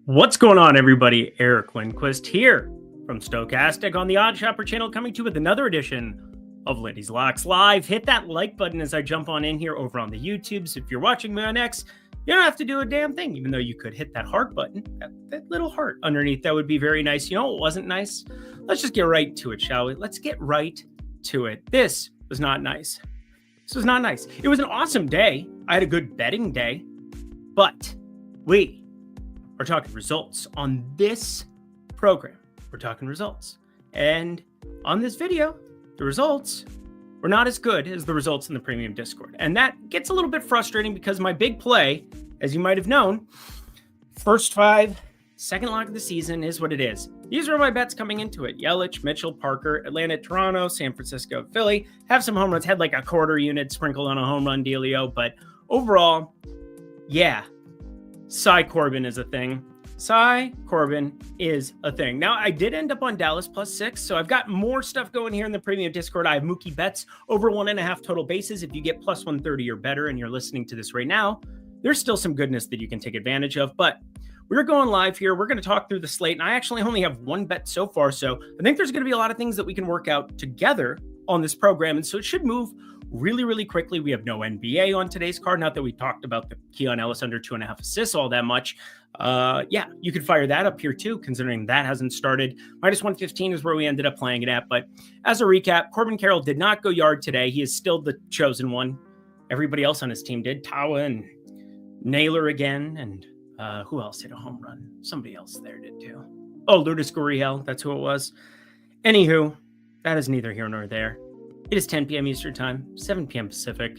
What's going on, everybody? Eric Lindquist here from Stochastic on the Odd Shopper channel, coming to you with another edition of Lindy's Locks Live. Hit that like button as I jump on in here over on the YouTubes. If you're watching me on X, you don't have to do a damn thing, even though you could hit that heart button, that little heart underneath. That would be very nice. You know, it wasn't nice. Let's just get right to it, shall we? Let's get right to it. This was not nice. This was not nice. It was an awesome day. I had a good betting day, but we are talking results on this program. We're talking results. And on this video, the results were not as good as the results in the premium Discord. And that gets a little bit frustrating because my big play, as you might have known, first five, second lock of the season is what it is. These are my bets coming into it. Yelich, Mitchell, Parker, Atlanta, Toronto, San Francisco, Philly. Have some home runs. Had like a quarter unit sprinkled on a home run dealio. But overall, yeah. Cy Corbin is a thing. Cy Corbin is a thing. Now, I did end up on Dallas +6, so I've got more stuff going here in the premium Discord. I have Mookie Betts over 1.5 total bases. If you get +130 or better and you're listening to this right now, there's still some goodness that you can take advantage of. But we're going live here. We're going to talk through the slate, and I actually only have one bet so far, so I think there's going to be a lot of things that we can work out together on this program, and so it should move really, really quickly. We have no NBA on today's card. Not that we talked about the Keon Ellis under 2.5 assists all that much. Yeah, you could fire that up here too, considering that hasn't started. -115 is where we ended up playing it at. But as a recap, Corbin Carroll did not go yard today. He is still the chosen one. Everybody else on his team did. Tawa and Naylor again. And who else hit a home run? Somebody else there did too. Oh, Lourdes Gurriel. That's who it was. Anywho, that is neither here nor there. It is 10 p.m. Eastern Time, 7 p.m. Pacific.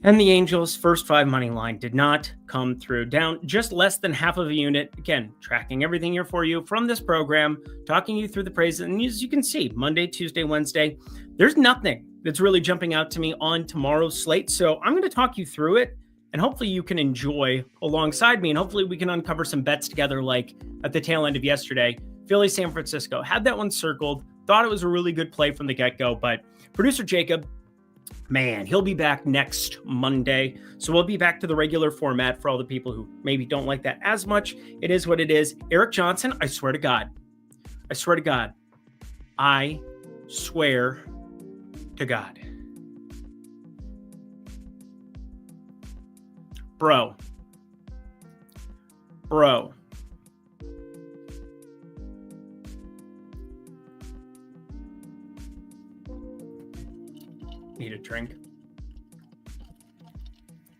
And the Angels' first five money line did not come through. Down just less than half of a unit. Again, tracking everything here for you from this program, talking you through the praises. And as you can see, Monday, Tuesday, Wednesday, there's nothing that's really jumping out to me on tomorrow's slate. So I'm going to talk you through it, and hopefully you can enjoy alongside me. And hopefully we can uncover some bets together like at the tail end of yesterday. Philly, San Francisco. Had that one circled. Thought it was a really good play from the get-go, but producer Jacob, man, he'll be back next Monday. So we'll be back to the regular format for all the people who maybe don't like that as much. It is what it is. Eric Johnson, I swear to God. I swear to God. I swear to God. Bro. Need a drink.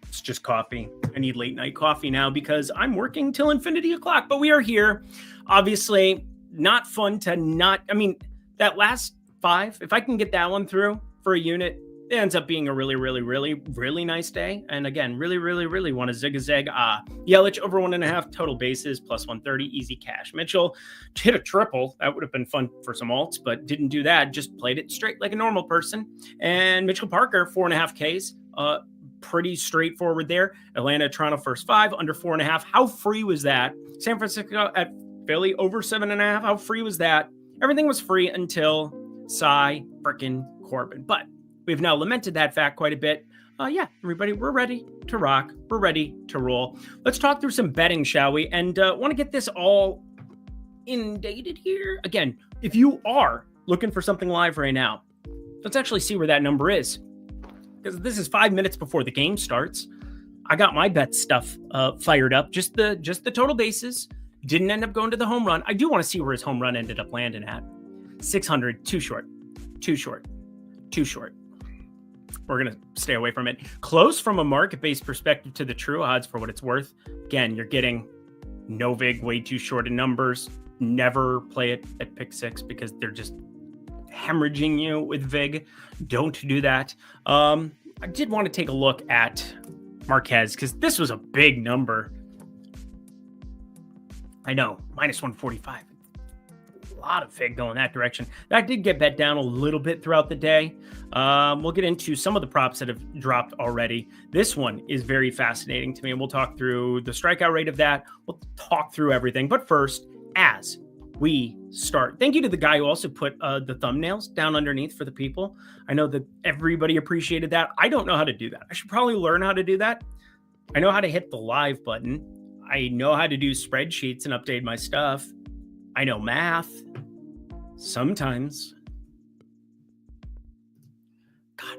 It's just coffee. I need late night coffee now because I'm working till infinity o'clock, but we are here. Obviously, not fun to not, that last five, if I can get that one through for a unit, it ends up being a really, really, really, really nice day. And again, really, really, really want to zig-a-zag. Yelich over 1.5 total bases, +130, easy cash. Mitchell hit a triple. That would have been fun for some alts, but didn't do that. Just played it straight like a normal person. And Mitchell Parker, 4.5 Ks. Pretty straightforward there. Atlanta, Toronto, first five, under 4.5. How free was that? San Francisco at Philly, over 7.5. How free was that? Everything was free until Cy frickin' Corbin. But we've now lamented that fact quite a bit. Yeah, everybody, we're ready to rock. We're ready to roll. Let's talk through some betting, shall we? And want to get this all inundated here. Again, if you are looking for something live right now, let's actually see where that number is. Because this is 5 minutes before the game starts. I got my bet stuff fired up. Just the total bases. Didn't end up going to the home run. I do want to see where his home run ended up landing at. 600, too short. We're going to stay away from it. Close from a market-based perspective to the true odds for what it's worth. Again, you're getting no vig, way too short in numbers. Never play it at pick six because they're just hemorrhaging you with vig. Don't do that. I did want to take a look at Marquez because this was a big number. I know, -145. A lot of vig going that direction. That did get bet down a little bit throughout the day. We'll get into some of the props that have dropped already. This one is very fascinating to me, and we'll talk through the strikeout rate of that. We'll talk through everything. But first, as we start, thank you to the guy who also put the thumbnails down underneath for the people. I know that everybody appreciated that. I don't know how to do that. I should probably learn how to do that. I know how to hit the live button. I know how to do spreadsheets and update my stuff. I know math. Sometimes. God.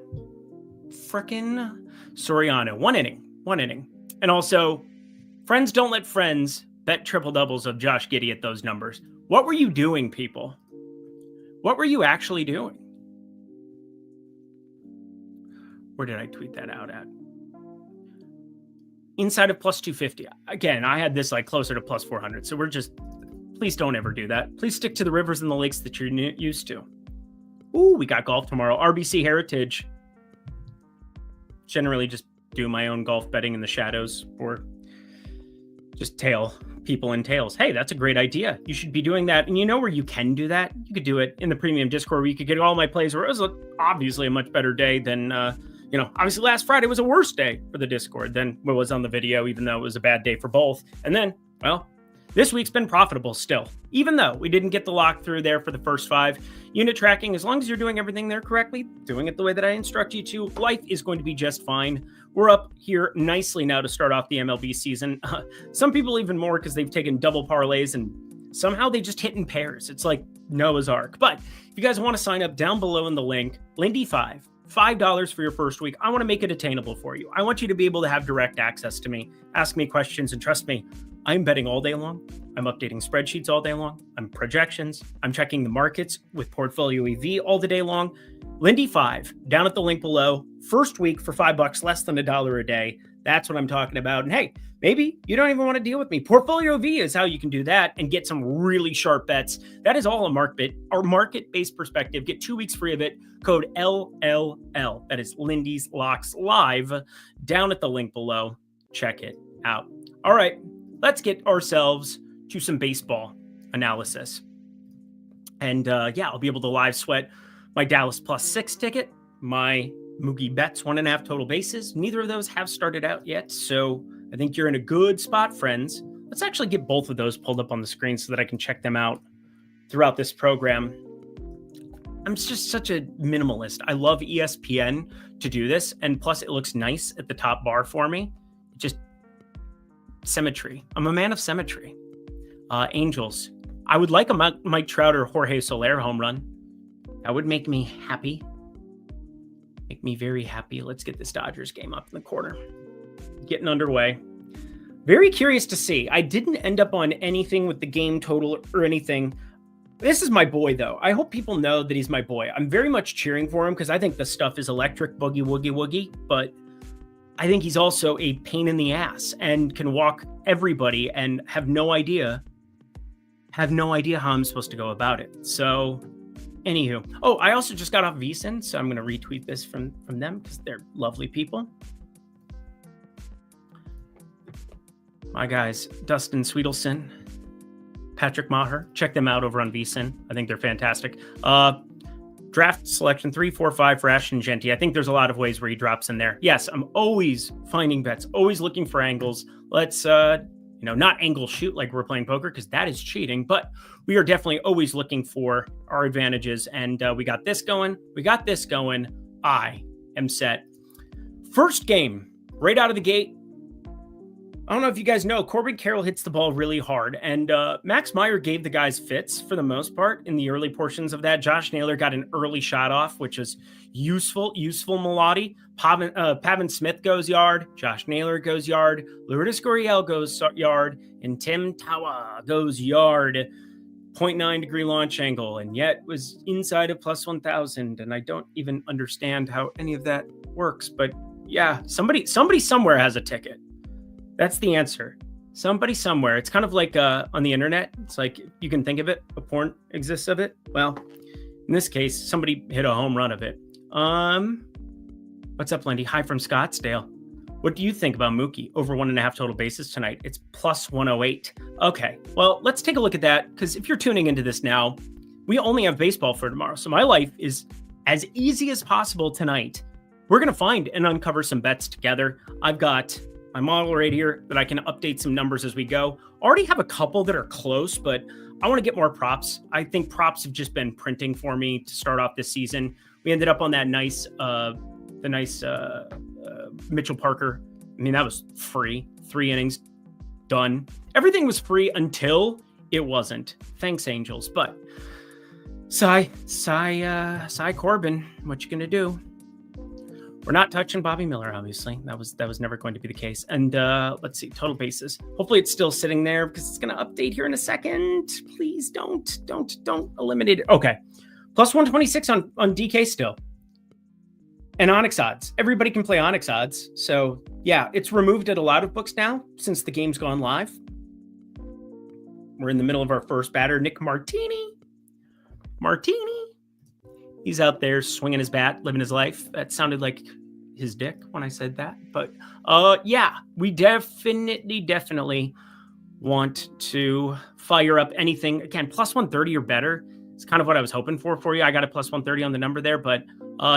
Frickin' Soriano. One inning. And also, friends don't let friends bet triple doubles of Josh Giddey at those numbers. What were you doing, people? What were you actually doing? Where did I tweet that out at? Inside of plus 250. Again, I had this like closer to plus 400. So please don't ever do that. Please stick to the rivers and the lakes that you're used to. Ooh, we got golf tomorrow. RBC Heritage. Generally just do my own golf betting in the shadows or just tail people in tails. Hey, that's a great idea. You should be doing that. And you know where you can do that? You could do it in the premium Discord where you could get all my plays where it was obviously a much better day than, obviously last Friday was a worse day for the Discord than what was on the video, even though it was a bad day for both. And then, well, this week's been profitable still, even though we didn't get the lock through there for the first 5. Unit tracking, as long as you're doing everything there correctly, doing it the way that I instruct you to, life is going to be just fine. We're up here nicely now to start off the MLB season. Some people even more because they've taken double parlays and somehow they just hit in pairs. It's like Noah's Ark. But if you guys want to sign up down below in the link, Lindy $5 for your first week. I want to make it attainable for you. I want you to be able to have direct access to me, ask me questions, and trust me, I'm betting all day long. I'm updating spreadsheets all day long. I'm projections. I'm checking the markets with Portfolio EV all the day long. Lindy 5, down at the link below. First week for $5, less than $1 a day. That's what I'm talking about. And hey, maybe you don't even want to deal with me. Portfolio V is how you can do that and get some really sharp bets. That is all a market-based perspective. Get 2 weeks free of it. Code LLL. That is Lindy's Locks Live. Down at the link below. Check it out. All right, let's get ourselves to some baseball analysis. And I'll be able to live sweat my Dallas +6 ticket, my Mookie Betts 1.5 total bases. Neither of those have started out yet, so I think you're in a good spot, friends. Let's actually get both of those pulled up on the screen so that I can check them out throughout this program. I'm just such a minimalist. I love ESPN to do this, and plus it looks nice at the top bar for me. Just symmetry. I'm a man of symmetry. Angels. I would like a Mike Trout or Jorge Soler home run. That would make me happy. Make me very happy. Let's get this Dodgers game up in the corner. Getting underway. Very curious to see. I didn't end up on anything with the game total or anything. This is my boy, though. I hope people know that he's my boy. I'm very much cheering for him because I think the stuff is electric, boogie, woogie, woogie. But I think he's also a pain in the ass and can walk everybody and have no idea how I'm supposed to go about it. So, anywho. Oh, I also just got off VSiN, so I'm going to retweet this from them because they're lovely people. My guys, Dustin Sweetelson, Patrick Maher, check them out over on VSiN. I think they're fantastic. Draft selection 3, 4, 5 for Ashton Genty. I think there's a lot of ways where he drops in there. Yes, I'm always finding bets, always looking for angles. Let's, not angle shoot like we're playing poker because that is cheating, but we are definitely always looking for our advantages. And we got this going. I am set. First game, right out of the gate. I don't know if you guys know, Corbin Carroll hits the ball really hard, and Max Meyer gave the guys fits for the most part in the early portions of that. Josh Naylor got an early shot off, which was useful Melody. Pavin Smith goes yard, Josh Naylor goes yard, Lourdes Gurriel goes yard, and Tim Tawa goes yard. 0.9 degree launch angle, and yet was inside of plus 1,000, and I don't even understand how any of that works, but yeah, somebody somewhere has a ticket. That's the answer. Somebody somewhere. It's kind of like on the internet. It's like you can think of it. A porn exists of it. Well, in this case, somebody hit a home run of it. What's up, Lindy? Hi from Scottsdale. What do you think about Mookie over 1.5 total bases tonight? It's plus 108. Okay, well, let's take a look at that because if you're tuning into this now, we only have baseball for tomorrow. So my life is as easy as possible tonight. We're going to find and uncover some bets together. I've got my model right here that I can update some numbers as we go. Already have a couple that are close, but I want to get more props. I think props have just been printing for me to start off this season. We ended up on that nice Mitchell Parker. I mean, that was free. 3 innings, done. Everything was free until it wasn't. Thanks, Angels. But Cy Corbin, what you gonna do? We're not touching Bobby Miller, obviously. That was never going to be the case. And let's see, total bases. Hopefully it's still sitting there because it's going to update here in a second. Please don't eliminate it. Okay. Plus 126 on DK still. And Onyx odds. Everybody can play Onyx odds. So yeah, it's removed at a lot of books now since the game's gone live. We're in the middle of our first batter, Nick Martini. He's out there swinging his bat, living his life. That sounded like his dick when I said that. But yeah, we definitely want to fire up anything. Again, plus 130 or better. It's kind of what I was hoping for you. I got a plus 130 on the number there. But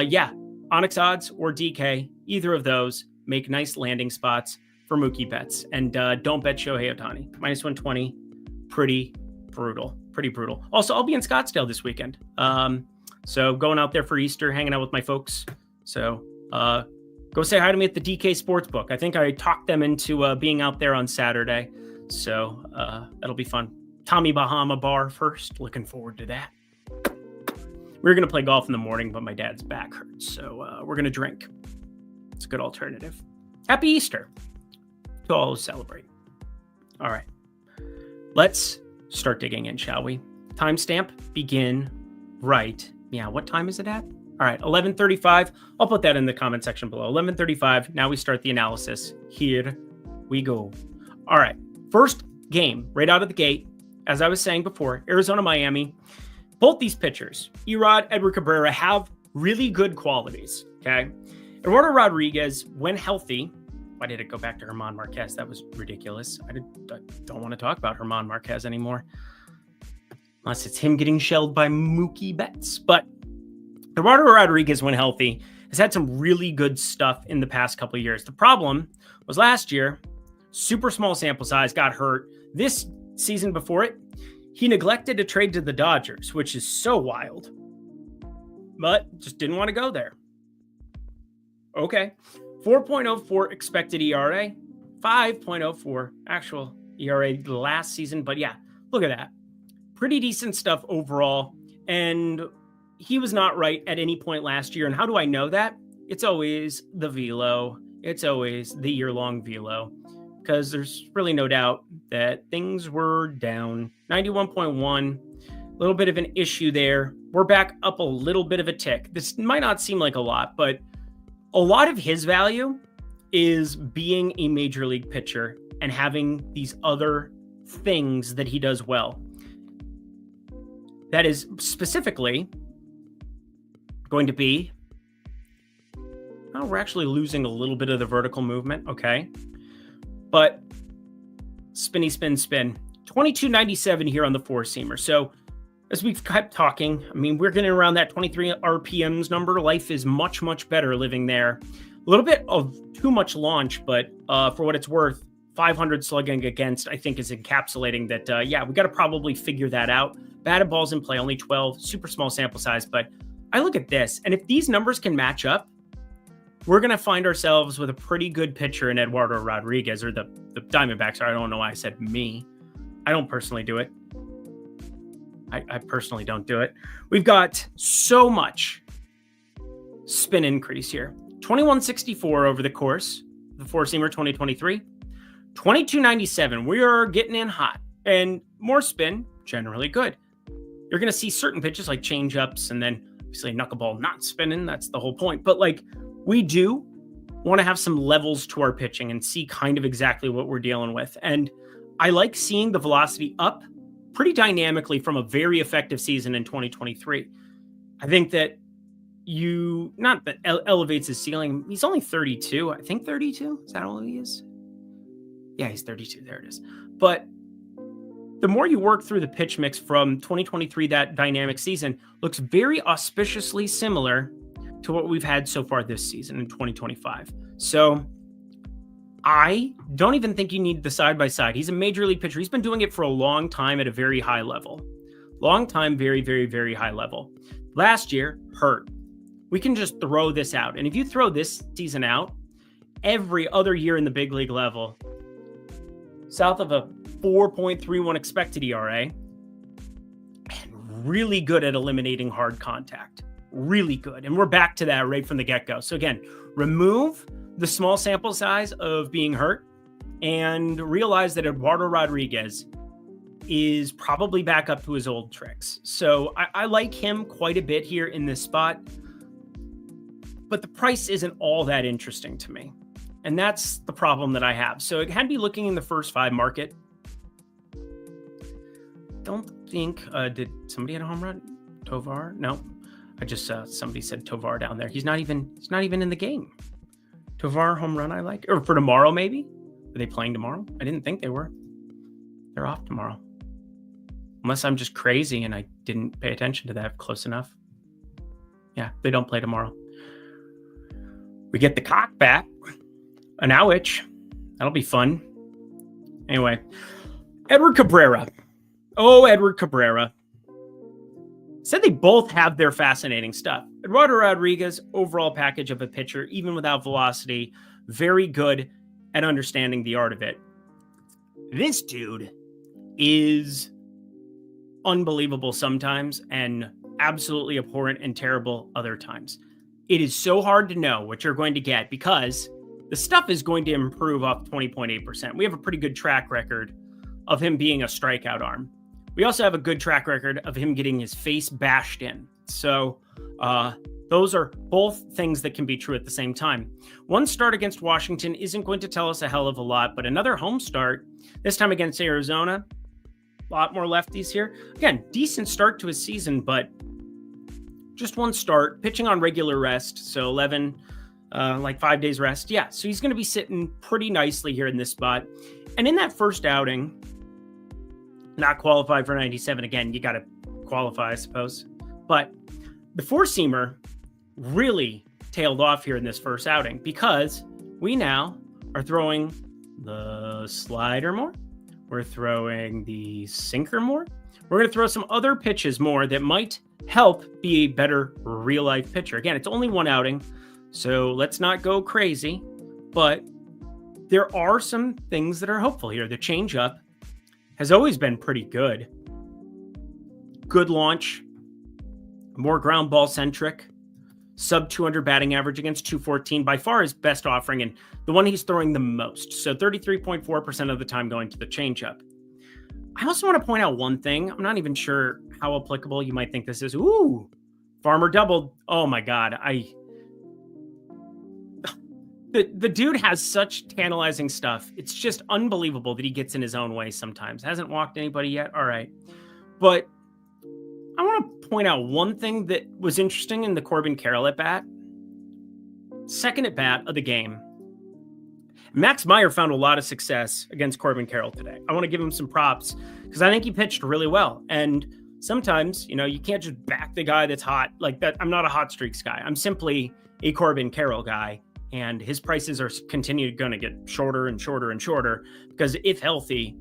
yeah, Onyx odds or DK, either of those make nice landing spots for Mookie bets. And don't bet Shohei Ohtani. Minus 120, pretty brutal. Also, I'll be in Scottsdale this weekend. So going out there for Easter, hanging out with my folks. So go say hi to me at the DK Sportsbook. I think I talked them into being out there on Saturday. So that'll be fun. Tommy Bahama Bar first. Looking forward to that. We were going to play golf in the morning, but my dad's back hurts. So we're going to drink. It's a good alternative. Happy Easter to all who celebrate. All right. Let's start digging in, shall we? Timestamp begin right. Yeah, what time is it at? All right, 11:35. I'll put that in the comment section below. 11:35. Now we start the analysis. Here we go. All right, first game right out of the gate. As I was saying before, Arizona, Miami. Both these pitchers, Erod, Edward Cabrera, have really good qualities. Okay, Eduardo Rodriguez, when healthy. Why did it go back to German Marquez? That was ridiculous. I don't want to talk about German Marquez anymore. Unless it's him getting shelled by Mookie Betts. But Eduardo Rodriguez, when healthy, has had some really good stuff in the past couple of years. The problem was last year, super small sample size, got hurt. This season before it, he neglected to trade to the Dodgers, which is so wild. But just didn't want to go there. Okay. 4.04 expected ERA, 5.04 actual ERA last season. But yeah, look at that. Pretty decent stuff overall. And he was not right at any point last year. And how do I know that? It's always the velo. It's always the year-long velo. Because there's really no doubt that things were down. 91.1, a little bit of an issue there. We're back up a little bit of a tick. This might not seem like a lot, but a lot of his value is being a major league pitcher and having these other things that he does well. That is specifically going to be, oh, we're actually losing a little bit of the vertical movement. Okay. But spinny spin. 2297 here on the four-seamer. So as we've kept talking, I mean, we're getting around that 23 RPMs number. Life is much, much better living there. A little bit of too much launch, but for what it's worth, 500 slugging against, I think, is encapsulating that, yeah, we got to probably figure that out. Batted balls in play, only 12, super small sample size. But I look at this, and if these numbers can match up, we're going to find ourselves with a pretty good pitcher in Eduardo Rodriguez, or the Diamondbacks. I don't know why I said me. I don't personally do it. I personally don't do it. We've got so much spin increase here. 2164 over the course, the four-seamer 2023. 2297, we are getting in hot. And more spin, generally good. You're going to see certain pitches like change-ups and then obviously knuckleball not spinning. That's the whole point. But like, we do want to have some levels to our pitching and see kind of exactly what we're dealing with. And I like seeing the velocity up pretty dynamically from a very effective season in 2023. I think that not that elevates his ceiling. He's only 32. I think 32. Is that all he is? Yeah, he's 32. There it is. But the more you work through the pitch mix from 2023, that dynamic season looks very auspiciously similar to what we've had so far this season in 2025. So I don't even think you need the side-by-side. He's a major league pitcher. He's been doing it for a long time at a very high level. Long time, very, very, very high level. Last year, hurt. We can just throw this out. And if you throw this season out, every other year in the big league level, south of a 4.31 expected ERA, and really good at eliminating hard contact. Really good. And we're back to that right from the get-go. So again, remove the small sample size of being hurt and realize that Eduardo Rodriguez is probably back up to his old tricks. So I like him quite a bit here in this spot, but the price isn't all that interesting to me. And that's the problem that I have. So it had to be looking in the first 5 market. Don't think, did somebody hit a home run? Tovar? No, I just somebody said Tovar down there. He's not even in the game. Tovar home run I like, or for tomorrow maybe. Are they playing tomorrow? I didn't think they were. They're off tomorrow. Unless I'm just crazy and I didn't pay attention to that close enough. Yeah, they don't play tomorrow. We get the cock back. An Owich. That'll be fun. Anyway, Edward Cabrera. Oh, Edward Cabrera. Said they both have their fascinating stuff. Eduardo Rodriguez, overall package of a pitcher, even without velocity, very good at understanding the art of it. This dude is unbelievable sometimes and absolutely abhorrent and terrible other times. It is so hard to know what you're going to get because the stuff is going to improve off 20.8%. We have a pretty good track record of him being a strikeout arm. We also have a good track record of him getting his face bashed in. So those are both things that can be true at the same time. One start against Washington isn't going to tell us a hell of a lot, but another home start, this time against Arizona, a lot more lefties here. Again, decent start to his season, but just one start, pitching on regular rest. So 11, like 5 days rest. Yeah, so he's going to be sitting pretty nicely here in this spot. And in that first outing, not qualified for 97. Again, you got to qualify, I suppose. But the four-seamer really tailed off here in this first outing because we now are throwing the slider more. We're throwing the sinker more. We're going to throw some other pitches more that might help be a better real-life pitcher. Again, it's only one outing, so let's not go crazy. But there are some things that are hopeful here. The changeup has always been pretty good. Good launch, more ground ball centric, sub 200 batting average against 214, by far his best offering and the one he's throwing the most. So 33.4% of the time going to the changeup. I also want to point out one thing. I'm not even sure how applicable you might think this is. Ooh, Farmer doubled. Oh my God. The dude has such tantalizing stuff. It's just unbelievable that he gets in his own way sometimes. Hasn't walked anybody yet. All right. But I want to point out one thing that was interesting in the Corbin Carroll at bat. Second at bat of the game. Max Meyer found a lot of success against Corbin Carroll today. I want to give him some props because I think he pitched really well. And sometimes, you can't just back the guy that's hot like that. I'm not a hot streaks guy. I'm simply a Corbin Carroll guy. And his prices are continued going to get shorter and shorter and shorter because if healthy,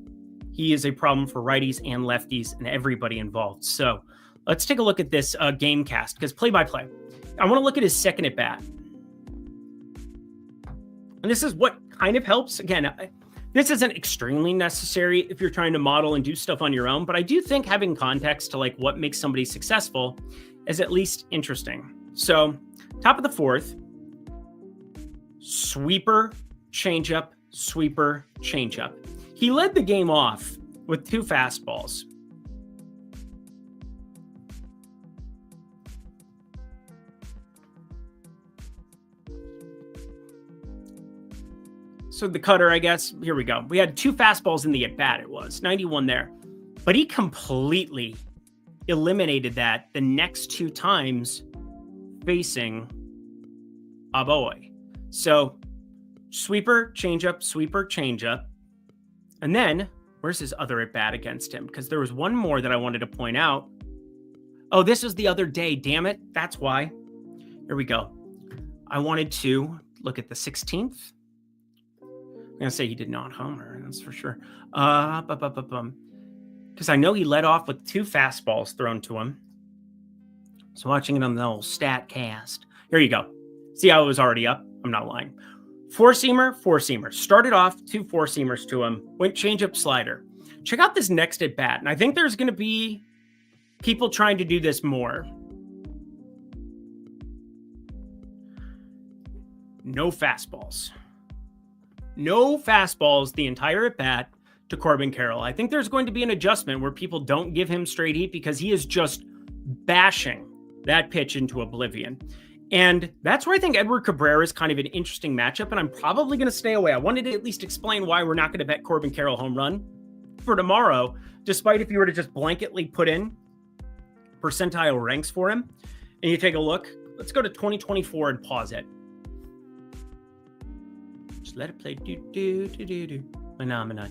he is a problem for righties and lefties and everybody involved. So let's take a look at this game cast because play-by-play. I want to look at his second at bat. And this is what kind of helps. Again, this isn't extremely necessary if you're trying to model and do stuff on your own, but I do think having context to like what makes somebody successful is at least interesting. So top of the fourth, sweeper, changeup, sweeper, changeup. He led the game off with 2 fastballs. So the cutter, I guess, here we go. We had 2 fastballs in the at-bat, it was 91 there. But he completely eliminated that the next 2 times facing Aboy. So sweeper, changeup. And then where's his other at bat against him? Because there was one more that I wanted to point out. Oh, this was the other day. Damn it. That's why. Here we go. I wanted to look at the 16th. I'm going to say he did not homer. That's for sure. Because I know he led off with 2 fastballs thrown to him. So watching it on the old stat cast. Here you go. See how it was already up? I'm not lying. Four-seamer. Started off 2 four-seamers to him. Went changeup, slider. Check out this next at bat. And I think there's going to be people trying to do this more. No fastballs. No fastballs the entire at bat to Corbin Carroll. I think there's going to be an adjustment where people don't give him straight heat because he is just bashing that pitch into oblivion. And that's where I think Edward Cabrera is kind of an interesting matchup, and I'm probably going to stay away. I wanted to at least explain why we're not going to bet Corbin Carroll home run for tomorrow, despite if you were to just blanketly put in percentile ranks for him. And you take a look. Let's go to 2024 and pause it. Just let it play. Phenomena.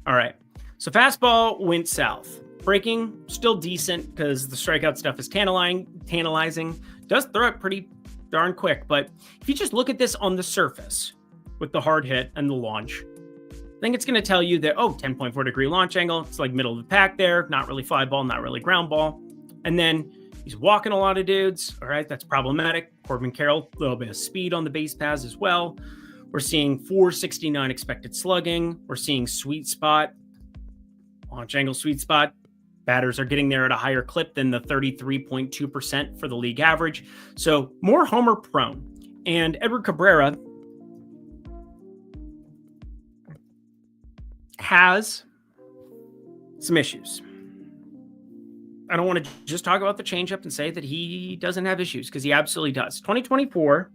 All right. So fastball went south. Breaking, still decent because the strikeout stuff is tantalizing. Does throw it pretty darn quick. But if you just look at this on the surface with the hard hit and the launch, I think it's going to tell you that, 10.4 degree launch angle. It's like middle of the pack there. Not really fly ball, not really ground ball. And then he's walking a lot of dudes. All right, that's problematic. Corbin Carroll, a little bit of speed on the base paths as well. We're seeing 469 expected slugging. We're seeing sweet spot, launch angle sweet spot. Batters are getting there at a higher clip than the 33.2% for the league average. So more homer prone. And Edward Cabrera has some issues. I don't want to just talk about the changeup and say that he doesn't have issues, because he absolutely does. 2024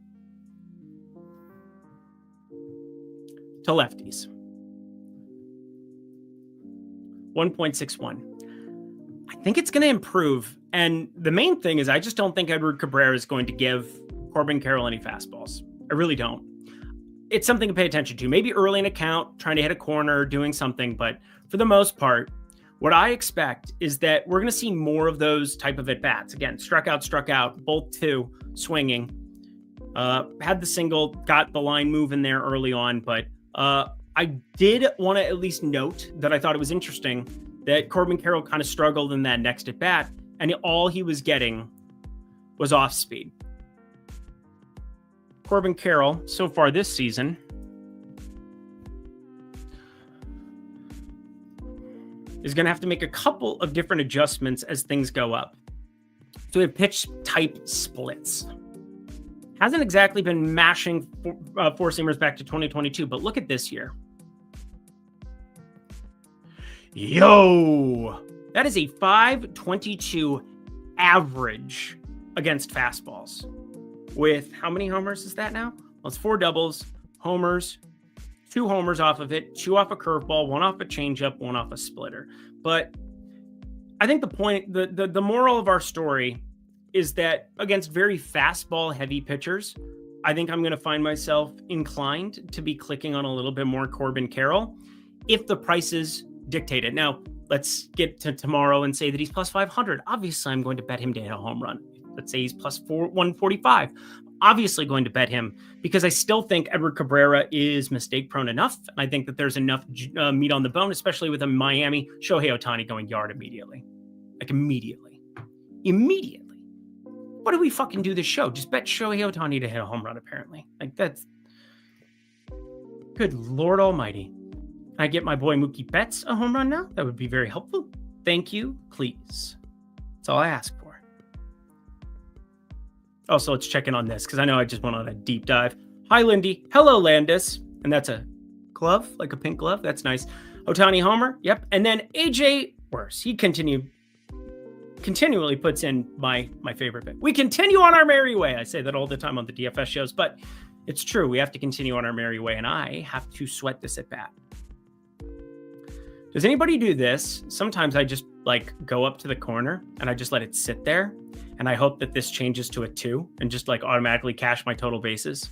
to lefties. 1.61. I think it's going to improve. And the main thing is I just don't think Edward Cabrera is going to give Corbin Carroll any fastballs. I really don't. It's something to pay attention to. Maybe early in a count, trying to hit a corner, doing something. But for the most part, what I expect is that we're going to see more of those type of at-bats. Again, struck out, both 2 swinging. Had the single, got the line moving there early on. But I did want to at least note that I thought it was interesting that Corbin Carroll kind of struggled in that next at-bat, and all he was getting was off speed. Corbin Carroll, so far this season, is going to have to make a couple of different adjustments as things go up. So we have pitch type splits. Hasn't exactly been mashing four-seamers back to 2022, but look at this year. Yo! That is a 5.22 average against fastballs. With how many homers is that now? Well, it's 4 doubles, homers, 2 homers off of it, 2 off a curveball, 1 off a changeup, 1 off a splitter. But I think the point, the moral of our story is that against very fastball heavy pitchers, I think I'm going to find myself inclined to be clicking on a little bit more Corbin Carroll if the prices dictate it. Now, let's get to tomorrow and say that he's plus 500. Obviously, I'm going to bet him to hit a home run. Let's say he's plus 145. Obviously going to bet him because I still think Edward Cabrera is mistake prone enough. And I think that there's enough meat on the bone, especially with a Miami Shohei Ohtani going yard immediately. Like immediately. What do we fucking do this show? Just bet Shohei Ohtani to hit a home run, apparently. Like, that's... Good Lord almighty. Can I get my boy Mookie Betts a home run now? That would be very helpful. Thank you, please. That's all I ask for. Also, let's check in on this, because I know I just went on a deep dive. Hi, Lindy. Hello, Landis. And that's a glove, like a pink glove. That's nice. Ohtani homer. Yep. And then AJ worse. He continually puts in my favorite bit. We continue on our merry way. I say that all the time on the DFS shows, but it's true. We have to continue on our merry way, and I have to sweat this at bat. Does anybody do this? Sometimes I just go up to the corner and I just let it sit there, and I hope that this changes to a 2 and just automatically cash my total bases.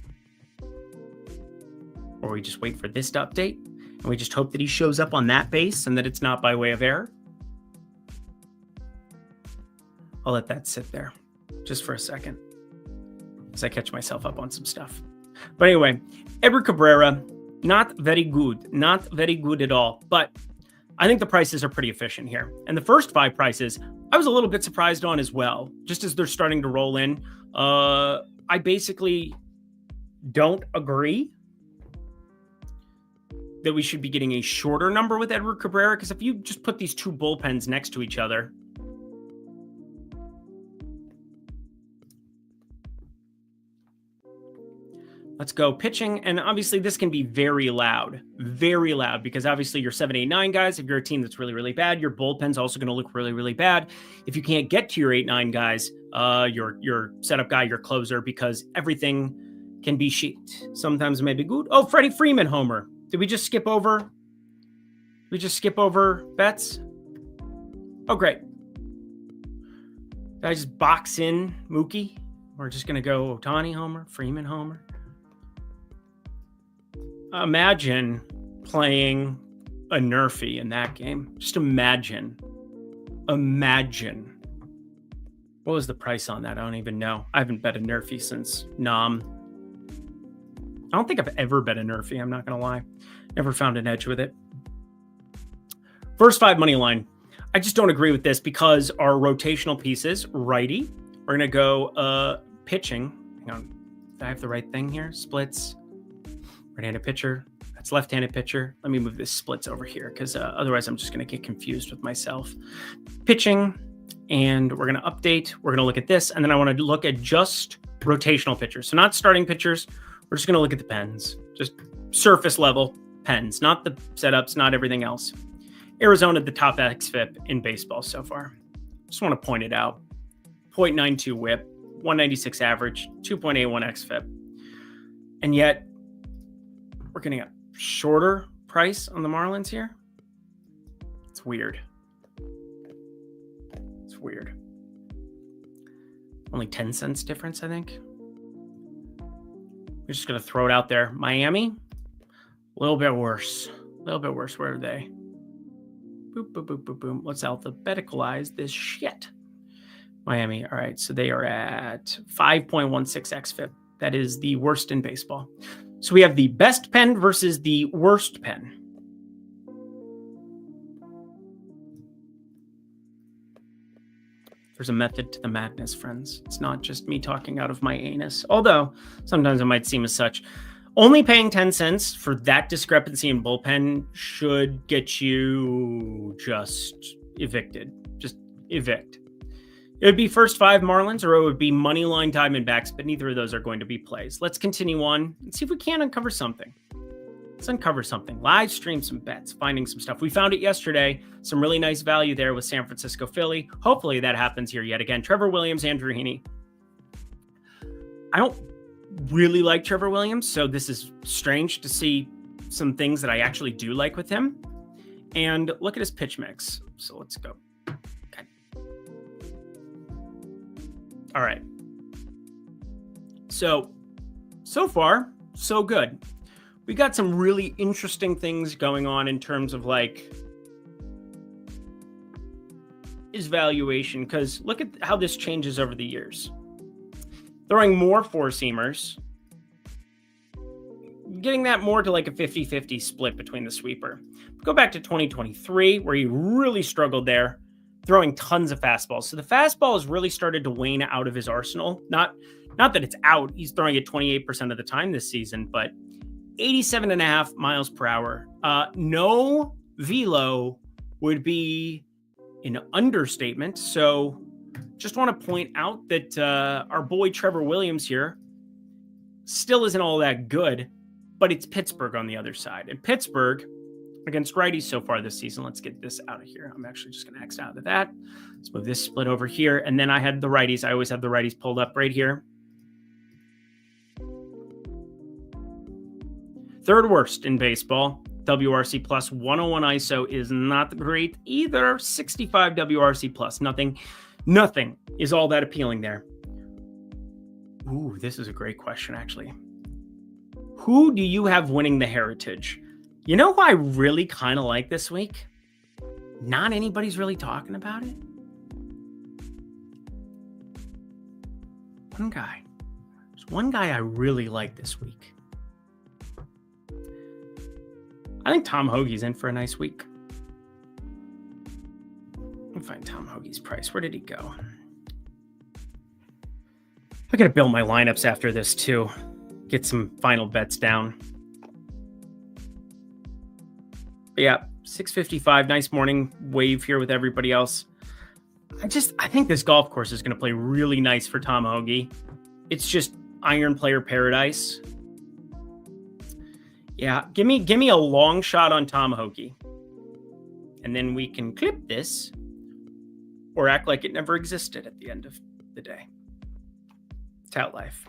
Or we just wait for this to update and we just hope that he shows up on that base and that it's not by way of error. I'll let that sit there just for a second as I catch myself up on some stuff. But anyway, Edward Cabrera, not very good. Not very good at all. But I think the prices are pretty efficient here. And the first 5 prices, I was a little bit surprised on as well, just as they're starting to roll in. I basically don't agree that we should be getting a shorter number with Edward Cabrera, because if you just put these two bullpens next to each other, let's go pitching. And obviously this can be very loud, because obviously your 7, 8, 9 guys, if you're a team that's really, really bad, your bullpen's also going to look really, really bad. If you can't get to your 8, 9 guys, your setup guy, your closer, because everything can be shit. Sometimes it may be good. Oh, Freddie Freeman homer. Did we just skip over? Betts? Oh, great. Did I just box in Mookie? We're just going to go Ohtani homer, Freeman homer. Imagine playing a Nerfy in that game. Just imagine. What was the price on that? I don't even know. I haven't bet a Nerfy since Nam. I don't think I've ever bet a Nerfy. I'm not going to lie. Never found an edge with it. First 5 money line. I just don't agree with this because our rotational pieces, righty. We're going to go pitching. Hang on. Do I have the right thing here? Splits. Right-handed pitcher. That's left-handed pitcher. Let me move this splits over here because otherwise I'm just going to get confused with myself. Pitching. And we're going to update. We're going to look at this. And then I want to look at just rotational pitchers. So not starting pitchers. We're just going to look at the pens. Just surface level pens. Not the setups. Not everything else. Arizona, the top xFIP in baseball so far. Just want to point it out. 0.92 whip. 196 average. 2.81 xFIP. And yet, we're getting a shorter price on the Marlins here. It's weird. Only 10 cents difference, I think. We're just going to throw it out there. Miami, a little bit worse. Where are they? Boop, boop, boop, boop, boom. Let's alphabeticalize this shit. Miami. All right. So they are at 5.16 xFIP. That is the worst in baseball. So we have the best pen versus the worst pen. There's a method to the madness, friends. It's not just me talking out of my anus, although sometimes it might seem as such. Only paying 10 cents for that discrepancy in bullpen should get you just evicted. Just evict. It would be first 5 Marlins or it would be moneyline Diamondbacks, but neither of those are going to be plays. Let's continue on and see if we can uncover something. Let's uncover something. Live stream some bets, finding some stuff. We found it yesterday. Some really nice value there with San Francisco Philly. Hopefully that happens here yet again. Trevor Williams, Andrew Heaney. I don't really like Trevor Williams, so this is strange to see some things that I actually do like with him. And look at his pitch mix. So let's go. Okay. All right. So far, so good. We got some really interesting things going on in terms of like his valuation, because look at how this changes over the years. Throwing more 4-seamers, getting that more to like a 50-50 split between the sweeper. Go back to 2023 where he really struggled there, throwing tons of fastballs. So the fastball has really started to wane out of his arsenal. Not that it's out. He's throwing it 28% of the time this season, but 87.5 miles per hour. No velo would be an understatement. So just want to point out that our boy Trevor Williams here still isn't all that good, but it's Pittsburgh on the other side. And Pittsburgh against righties so far this season. Let's get this out of here. I'm actually just going to X out of that. Let's move this split over here. And then I had the righties. I always have the righties pulled up right here. Third worst in baseball. WRC plus 101 ISO is not great either. 65 WRC plus. Nothing is all that appealing there. Ooh, this is a great question, actually. Who do you have winning the Heritage? You know who I really kind of like this week? Not anybody's really talking about it. One guy. There's one guy I really like this week. I think Tom Hoagie's in for a nice week. Let me find Tom Hoagie's price. Where did he go? I gotta build my lineups after this too. get some final bets down. But yeah, 6:55, nice morning wave here with everybody else. I think this golf course is going to play really nice for Tom Hoagie. It's just iron player paradise. Yeah, give me a long shot on Tom Hoagie. And then we can clip this or act like it never existed at the end of the day. Tout life.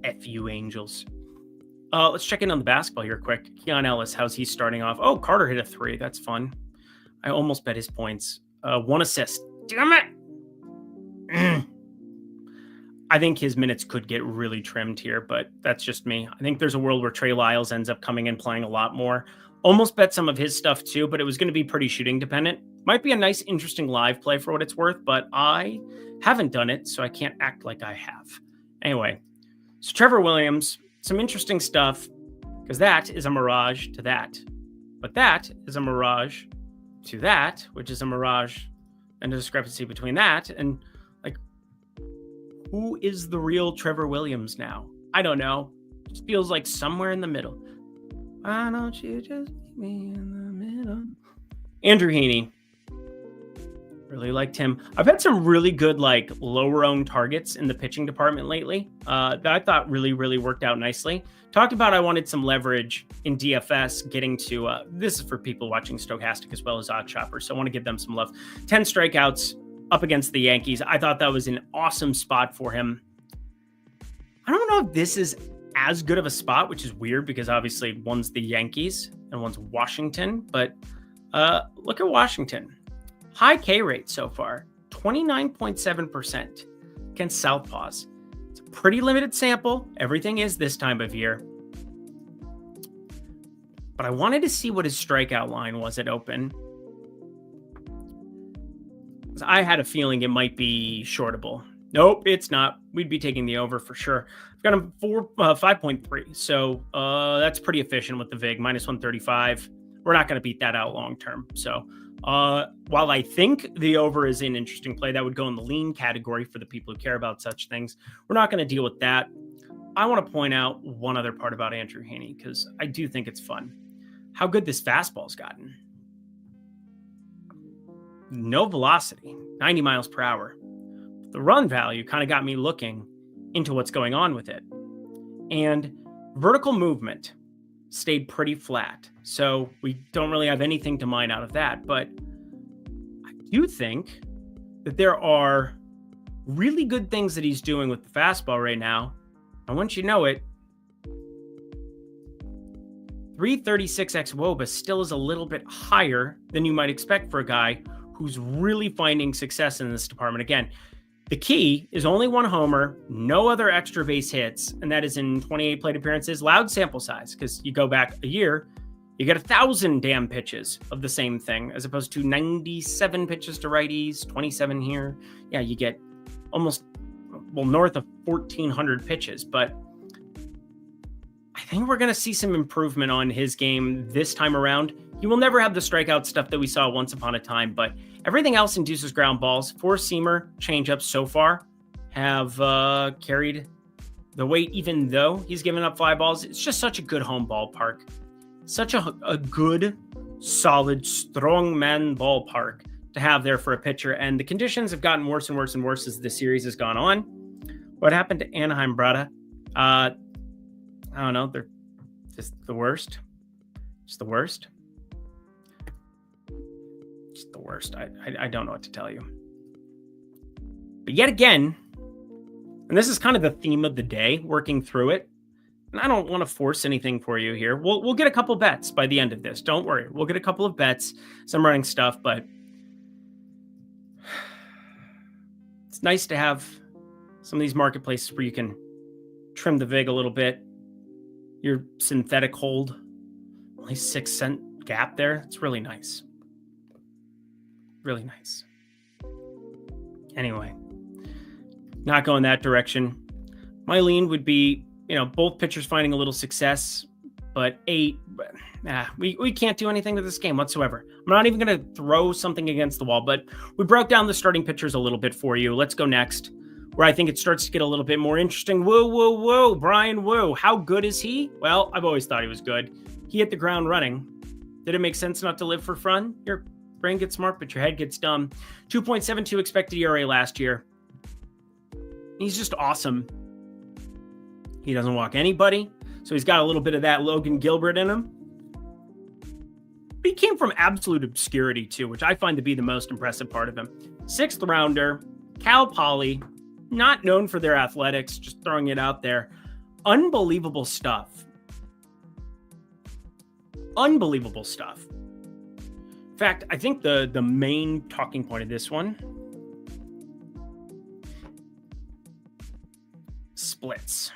F you, Angels. Let's check in on the basketball here quick. Keon Ellis, how's he starting off? Oh, Carter hit a 3. That's fun. I almost bet his points. 1 assist. Damn it! I think his minutes could get really trimmed here, but that's just me. I think there's a world where Trey Lyles ends up coming in playing a lot more. Almost bet some of his stuff too, but it was going to be pretty shooting dependent. Might be a nice, interesting live play for what it's worth, but I haven't done it, so I can't act like I have. Anyway, so Trevor Williams, some interesting stuff, because that is a mirage to that. But that is a mirage to that, which is a mirage and a discrepancy between that. And like, who is the real Trevor Williams now? I don't know. It just feels like somewhere in the middle. Why don't you just meet me in the middle? Andrew Heaney. Really liked him. I've had some really good, like, lower owned targets in the pitching department lately that I thought really, really worked out nicely. Talked about I wanted some leverage in DFS getting to, this is for people watching Stochastic as well as Odd Shopper, so I want to give them some love. 10 strikeouts up against the Yankees. I thought that was an awesome spot for him. I don't know if this is as good of a spot, which is weird because obviously one's the Yankees and one's Washington, but look at Washington. High K rate so far, 29.7% against Southpaws. It's a pretty limited sample. Everything is this time of year. But I wanted to see what his strikeout line was at open. I had a feeling it might be shortable. Nope, it's not. We'd be taking the over for sure. I've got him 5.3. So that's pretty efficient with the VIG, minus 135. We're not going to beat that out long term. So while I think the over is an interesting play, that would go in the lean category for the people who care about such things. We're not going to deal with that. I want to point out one other part about Andrew Heaney because I do think it's fun. How good this fastball's gotten. No velocity, 90 miles per hour. The run value kind of got me looking into what's going on with it. And vertical movement stayed pretty flat. So we don't really have anything to mine out of that. But I do think that there are really good things that he's doing with the fastball right now. And once you know it, 336 xWOBA still is a little bit higher than you might expect for a guy who's really finding success in this department. Again, the key is only 1 homer, no other extra base hits, and that is in 28 plate appearances. Loud sample size, because you go back a year, you get 1,000 damn pitches of the same thing, as opposed to 97 pitches to righties, 27 here. Yeah, you get almost, north of 1,400 pitches, but I think we're going to see some improvement on his game this time around. He will never have the strikeout stuff that we saw once upon a time, but everything else induces ground balls. 4-seamer changeups so far have carried the weight, even though he's given up fly balls. It's just such a good home ballpark. Such a good, solid, strong man ballpark to have there for a pitcher. And the conditions have gotten worse and worse and worse as the series has gone on. What happened to Anaheim, Brada? I don't know. They're just the worst. Just the worst. Just the worst. I don't know what to tell you. But yet again, and this is kind of the theme of the day, working through it. And I don't want to force anything for you here. We'll get a couple bets by the end of this. Don't worry. We'll get a couple of bets, some running stuff, but it's nice to have some of these marketplaces where you can trim the VIG a little bit. Your synthetic hold, only 6-cent gap there. It's really nice. Really nice. Anyway, not going that direction. My lean would be, both pitchers finding a little success, but we can't do anything to this game whatsoever. I'm not even going to throw something against the wall, but we broke down the starting pitchers a little bit for you. Let's go next where I think it starts to get a little bit more interesting. Whoa. Brian Wu. How good is he? Well, I've always thought he was good. He hit the ground running. Did it make sense not to live for fun? Your brain gets smart, but your head gets dumb. 2.72 expected ERA last year. He's just awesome. He doesn't walk anybody, so he's got a little bit of that Logan Gilbert in him. But he came from absolute obscurity, too, which I find to be the most impressive part of him. 6th rounder, Cal Poly, not known for their athletics, just throwing it out there. Unbelievable stuff. Unbelievable stuff. In fact, I think the main talking point of this one, splits.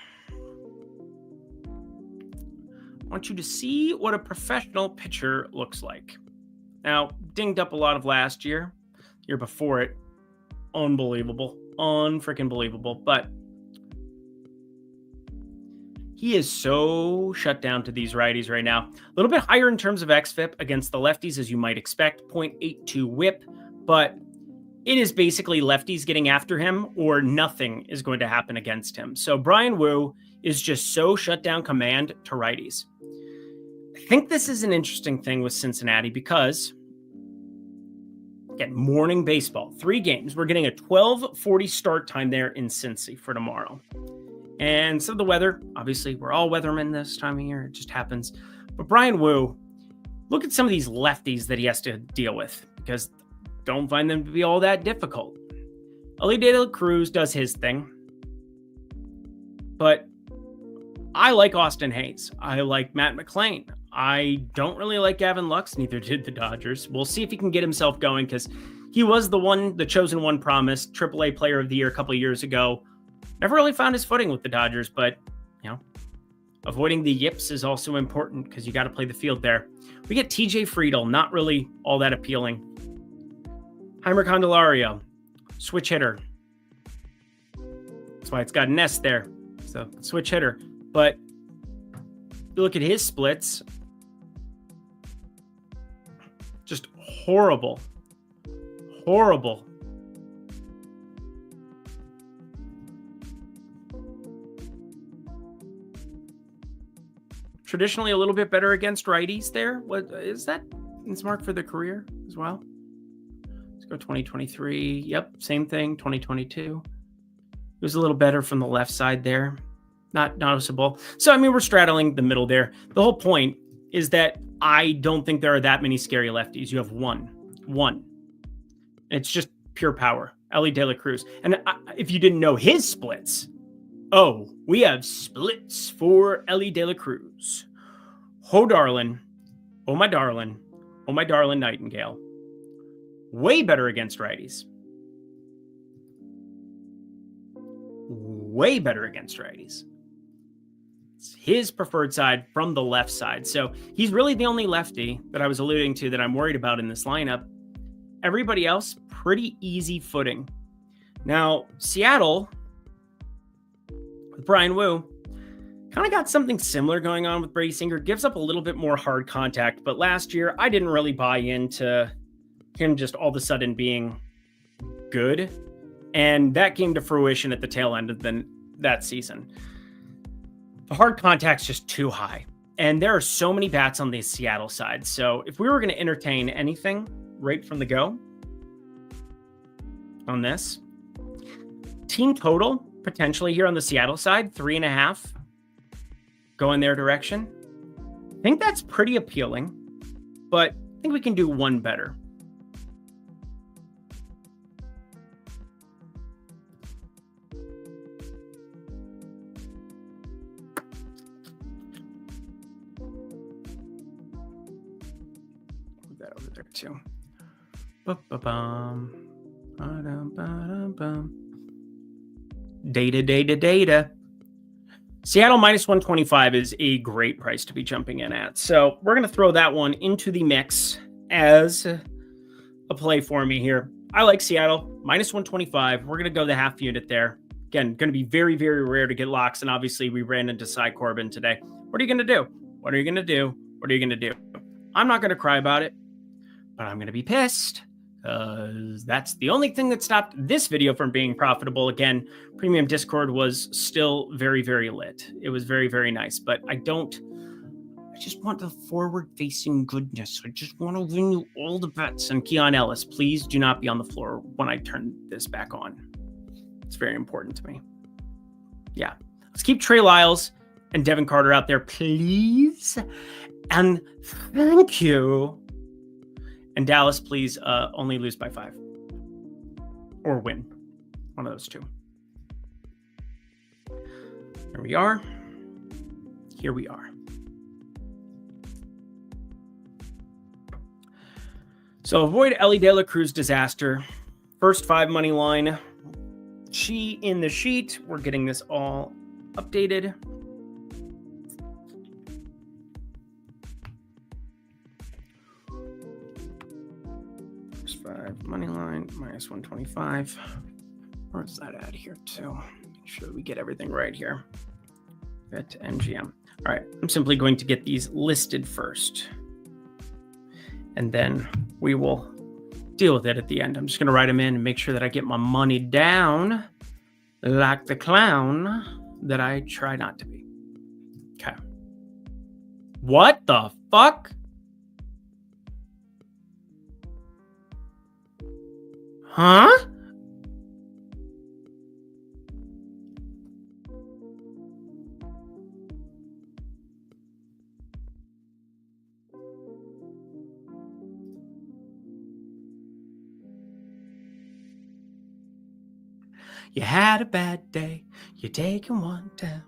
I want you to see what a professional pitcher looks like. Now, dinged up a lot of last year before it. Unbelievable. Unfreaking believable. But he is so shut down to these righties right now. A little bit higher in terms of xFIP against the lefties, as you might expect. 0.82 whip. But it is basically lefties getting after him or nothing is going to happen against him. So Brian Wu is just so shut down command to righties. I think this is an interesting thing with Cincinnati because, again, morning baseball, 3 games. We're getting a 12:40 start time there in Cincy for tomorrow. And so the weather, obviously, we're all weathermen this time of year. It just happens. But Brian Wu, look at some of these lefties that he has to deal with because don't find them to be all that difficult. Elly De La Cruz does his thing. But I like Austin Hayes. I like Matt McClain. I don't really like Gavin Lux. Neither did the Dodgers. We'll see if he can get himself going because he was the chosen one promised, AAA Player of the Year a couple of years ago. Never really found his footing with the Dodgers, but, avoiding the yips is also important because you got to play the field there. We get TJ Friedel, not really all that appealing. Heimer Candelario, switch hitter. That's why it's got an S there. So, switch hitter. But you look at his splits, just horrible. Horrible. Traditionally a little bit better against righties there. What is that? It's marked for the career as well. Let's go 2023. Yep, same thing. 2022. It was a little better from the left side there. Not noticeable. So, we're straddling the middle there. The whole point is that I don't think there are that many scary lefties. You have one. It's just pure power. Elly De La Cruz. And if you didn't know his splits, we have splits for Elly De La Cruz. Oh, darling. Oh, my darling. Oh, my darling Nightingale. Way better against righties. Way better against righties. It's his preferred side from the left side. So he's really the only lefty that I was alluding to that I'm worried about in this lineup. Everybody else, pretty easy footing. Now, Seattle, with Brian Wu, kind of got something similar going on with Brady Singer. Gives up a little bit more hard contact, but last year I didn't really buy into him just all of a sudden being good. And that came to fruition at the tail end of that season. The hard contact's just too high. And there are so many bats on the Seattle side. So if we were going to entertain anything right from the go on this, team total potentially here on the Seattle side, 3.5 going their direction. I think that's pretty appealing, but I think we can do one better. Put that over there too. Data. Seattle minus 125 is a great price to be jumping in at. So we're going to throw that one into the mix as a play for me here. I like Seattle minus 125. We're going to go the half unit there. Again, going to be very, very rare to get locks. And obviously we ran into Cy Corbin today. What are you going to do? What are you going to do? What are you going to do? I'm not going to cry about it, but I'm going to be pissed because that's the only thing that stopped this video from being profitable. Again, premium Discord was still very, very lit. It was very, very nice, but I just want the forward-facing goodness. I just want to win you all the bets. And Keon Ellis, please do not be on the floor when I turn this back on. It's very important to me. Yeah. Let's keep Trey Lyles and Devin Carter out there, please. And thank you. And Dallas, please only lose by 5. Or win. One of those two. Here we are. Here we are. So avoid Ellie De La Cruz disaster. First 5 money line. She in the sheet. We're getting this all updated. First 5 money line minus 125. Where's that at here too? Make sure we get everything right here. Bet MGM. All right, I'm simply going to get these listed first, and then we will deal with it at the end. I'm just going to write them in and make sure that I get my money down like the clown that I try not to be. Okay. What the fuck? Huh? You had a bad day, you're taking one down.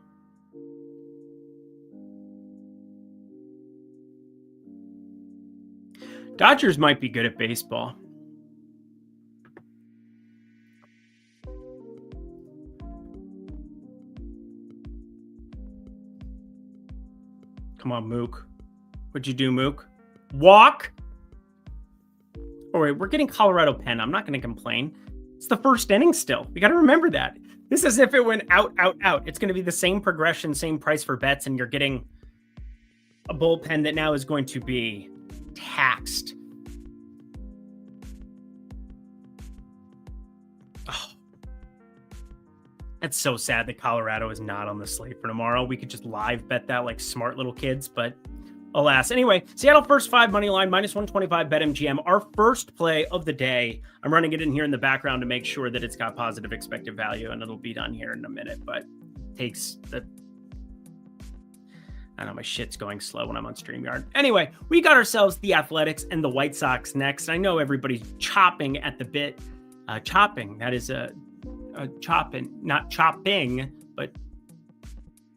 Dodgers might be good at baseball. Come on, Mook. What'd you do, Mook? Walk? Oh, wait, we're getting Colorado Penn. I'm not going to complain. It's the first inning still. We got to remember that. This is if it went out, out, out. It's going to be the same progression, same price for bets, and you're getting a bullpen that now is going to be taxed. Oh. It's so sad that Colorado is not on the slate for tomorrow. We could just live bet that like smart little kids, but alas. Anyway, Seattle first 5 money line, minus 125 bet MGM. Our first play of the day. I'm running it in here in the background to make sure that it's got positive expected value, and it'll be done here in a minute, but takes the... I know my shit's going slow when I'm on StreamYard. Anyway, we got ourselves the Athletics and the White Sox next. I know everybody's chopping at the bit. Chopping, that is a chopping, not chopping, but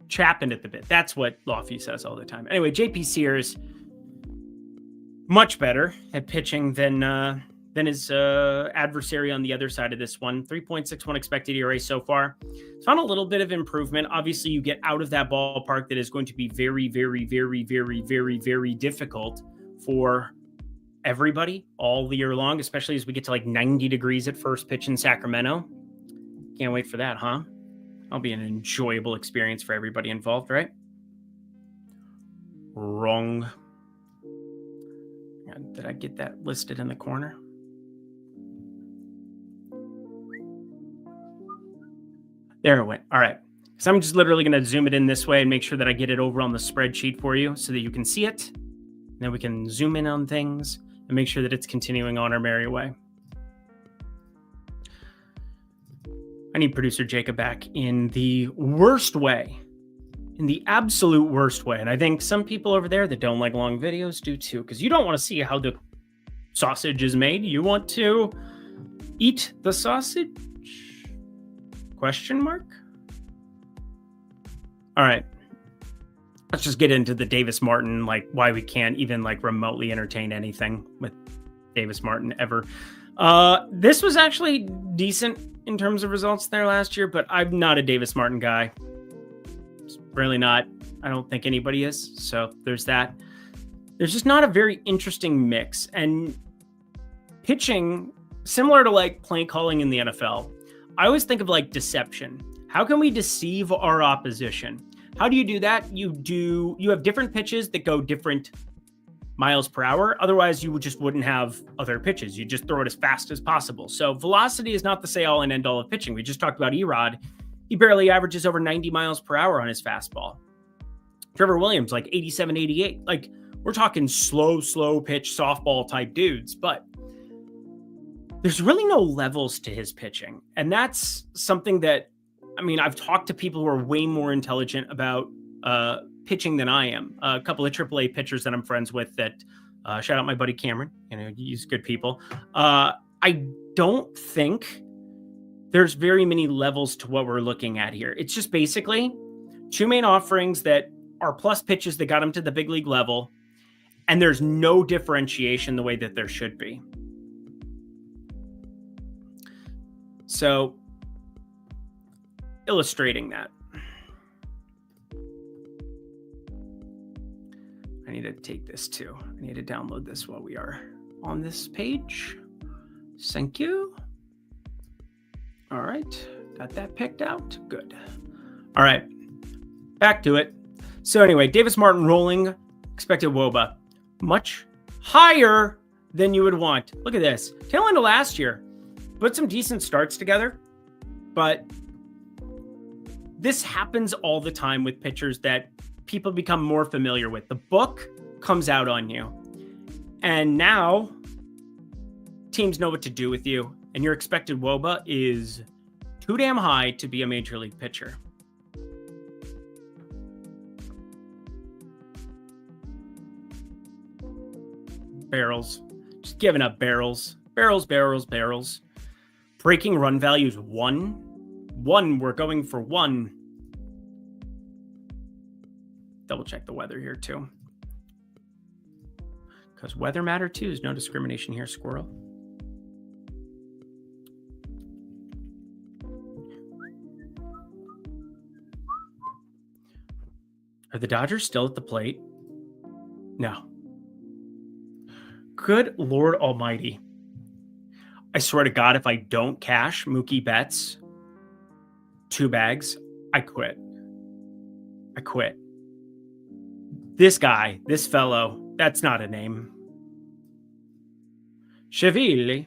chapping at the bit. That's what Lofty says all the time. Anyway, JP Sears, much better at pitching than his adversary on the other side of this one. 3.61 expected ERA so far. It's found a little bit of improvement. Obviously, you get out of that ballpark that is going to be very, very, very, very, very, very difficult for everybody all year long, especially as we get to like 90 degrees at first pitch in Sacramento. Can't wait for that, huh? That'll be an enjoyable experience for everybody involved, right? Wrong. Did I get that listed in the corner? There it went. All right. So I'm just literally going to zoom it in this way and make sure that I get it over on the spreadsheet for you so that you can see it. And then we can zoom in on things and make sure that it's continuing on our merry way. I need producer Jacob back in the worst way, in the absolute worst way. And I think some people over there that don't like long videos do too, because you don't want to see how the sausage is made. You want to eat the sausage? Question mark? All right. Let's just get into the Davis Martin, like why we can't even like remotely entertain anything with Davis Martin ever. This was actually decent in terms of results there last year, but I'm not a Davis Martin guy. Really not. I don't think anybody is. So there's that. There's just not a very interesting mix. And pitching, similar to like play calling in the NFL, I always think of like deception. How can we deceive our opposition? How do you do that? You have different pitches that go different miles per hour. Otherwise, you just wouldn't have other pitches. You just throw it as fast as possible. So velocity is not the say all and end all of pitching. We just talked about Erod. He barely averages over 90 miles per hour on his fastball. Trevor Williams, like 87, 88. Like, we're talking slow pitch, softball type dudes, but there's really no levels to his pitching. And that's something that, I mean, I've talked to people who are way more intelligent about pitching than I am. A couple of AAA pitchers that I'm friends with that, shout out my buddy Cameron, he's good people. I don't think there's very many levels to what we're looking at here. It's just basically two main offerings that are plus pitches that got him to the big league level. And there's no differentiation the way that there should be. So, illustrating that. I need to take this too. I need to download this while we are on this page. Thank you. All right. Got that picked out. Good. All right. Back to it. So anyway, Davis Martin rolling, expected WOBA. Much higher than you would want. Look at this. Tail end of last year. Put some decent starts together. But this happens all the time with pitchers that people become more familiar with. The book comes out on you. And now teams know what to do with you. And your expected WOBA is too damn high to be a major league pitcher. Barrels. Just giving up barrels. Barrels. Breaking run values 1. We're going for 1. Double check the weather here too. Because weather matter too. There's no discrimination here, squirrel. Are the Dodgers still at the plate? No. Good Lord Almighty. I swear to God, if I don't cash Mookie Betts 2 bags, I quit. This guy, this fellow, that's not a name. Cheville.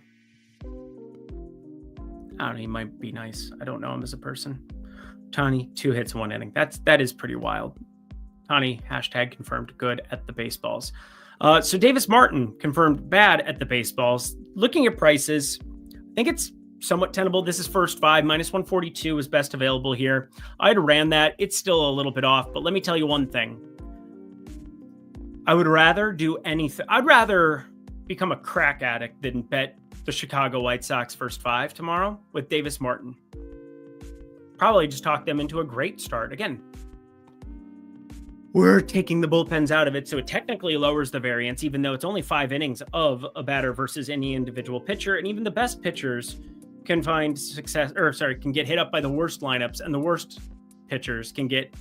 I don't know, he might be nice. I don't know him as a person. Tani, 2 hits, 1 inning. That is pretty wild. Tani, hashtag confirmed good at the baseballs. So Davis Martin confirmed bad at the baseballs. Looking at prices, I think it's somewhat tenable. This is first 5, minus 142 is best available here. I'd ran that. It's still a little bit off, but let me tell you one thing. I would rather do anything. I'd rather become a crack addict than bet the Chicago White Sox first 5 tomorrow with Davis Martin. Probably just talk them into a great start. Again, we're taking the bullpens out of it, so it technically lowers the variance, even though it's only 5 innings of a batter versus any individual pitcher. And even the best pitchers can find success, can get hit up by the worst lineups, and the worst pitchers can get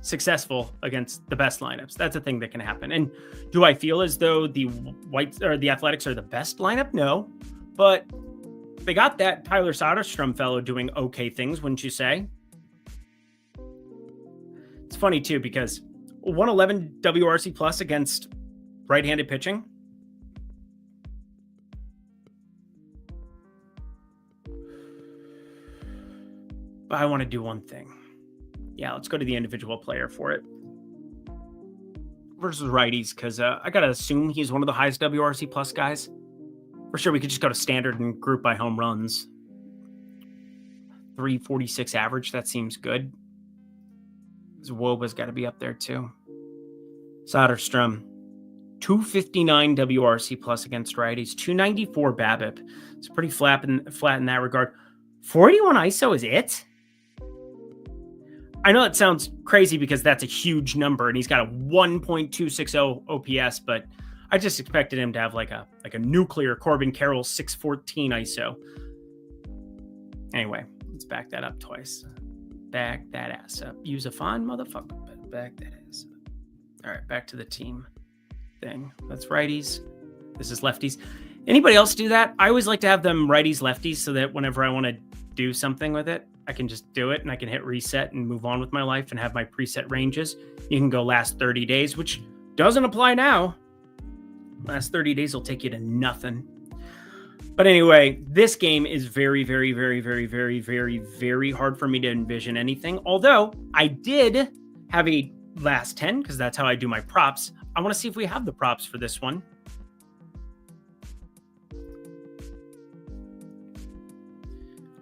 successful against the best lineups. That's a thing that can happen. And do I feel as though the Athletics are the best lineup? No, but they got that Tyler Soderstrom fellow doing okay things, wouldn't you say? It's funny too, because 111 WRC plus against right-handed pitching. But I want to do one thing. Yeah, let's go to the individual player for it. Versus righties, because I got to assume he's one of the highest WRC plus guys. For sure, we could just go to standard and group by home runs. 346 average, that seems good. Woba's got to be up there too. Soderstrom, 259 WRC plus against righties, 294 BABIP. It's pretty flat in that regard. 41 ISO is it? I know it sounds crazy because that's a huge number and he's got a 1.260 OPS, but I just expected him to have like a nuclear Corbin Carroll 614 ISO. Anyway, let's back that up twice. Back that ass up. Use a fine motherfucker. Back that ass up. All right, back to the team thing. That's righties. This is lefties. Anybody else do that? I always like to have them righties, lefties, so that whenever I want to do something with it, I can just do it and I can hit reset and move on with my life and have my preset ranges. You can go last 30 days, which doesn't apply now. Last 30 days will take you to nothing. But anyway, this game is very, very, very, very, very, very, very hard for me to envision anything. Although I did have a last 10 because that's how I do my props. I want to see if we have the props for this one.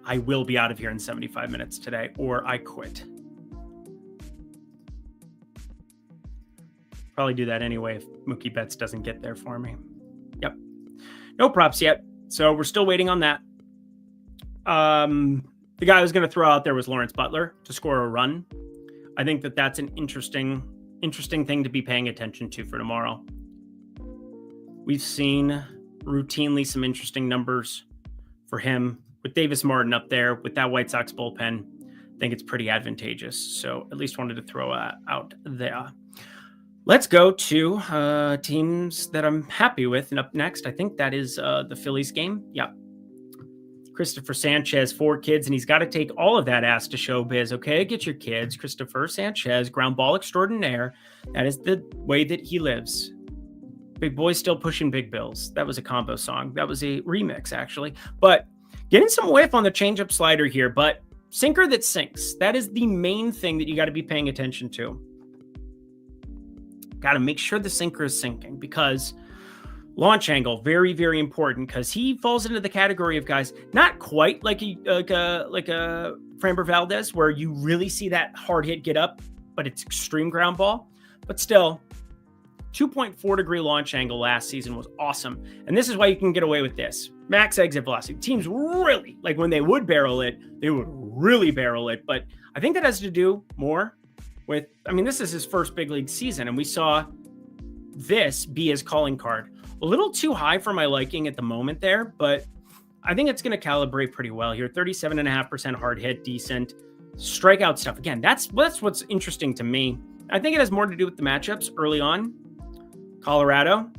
I will be out of here in 75 minutes today, or I quit. Probably do that anyway if Mookie Betts doesn't get there for me. Yep. No props yet. So we're still waiting on that. The guy I was going to throw out there was Lawrence Butler to score a run. I think that that's an interesting thing to be paying attention to for tomorrow. We've seen routinely some interesting numbers for him with Davis Martin up there with that White Sox bullpen. I think it's pretty advantageous. So at least wanted to throw out there. Let's go to teams that I'm happy with. And up next, I think that is the Phillies game. Yep. Christopher Sanchez, 4 kids, and he's got to take all of that ass to showbiz. Okay, get your kids. Christopher Sanchez, ground ball extraordinaire. That is the way that he lives. Big boy still pushing big bills. That was a combo song. That was a remix, actually. But getting some whiff on the changeup slider here, but sinker that sinks. That is the main thing that you got to be paying attention to. Got to make sure the sinker is sinking because launch angle, very, very important because he falls into the category of guys, not quite like a Framber Valdez, where you really see that hard hit get up, but it's extreme ground ball. But still, 2.4 degree launch angle last season was awesome. And this is why you can get away with this. Max exit velocity. Teams really, like when they would barrel it, they would really barrel it. But I think that has to do more with, I mean, this is his first big league season, and we saw this be his calling card. A little too high for my liking at the moment there, but I think it's going to calibrate pretty well here. 37.5% hard hit, decent. Strikeout stuff. Again, that's what's interesting to me. I think it has more to do with the matchups early on. Colorado,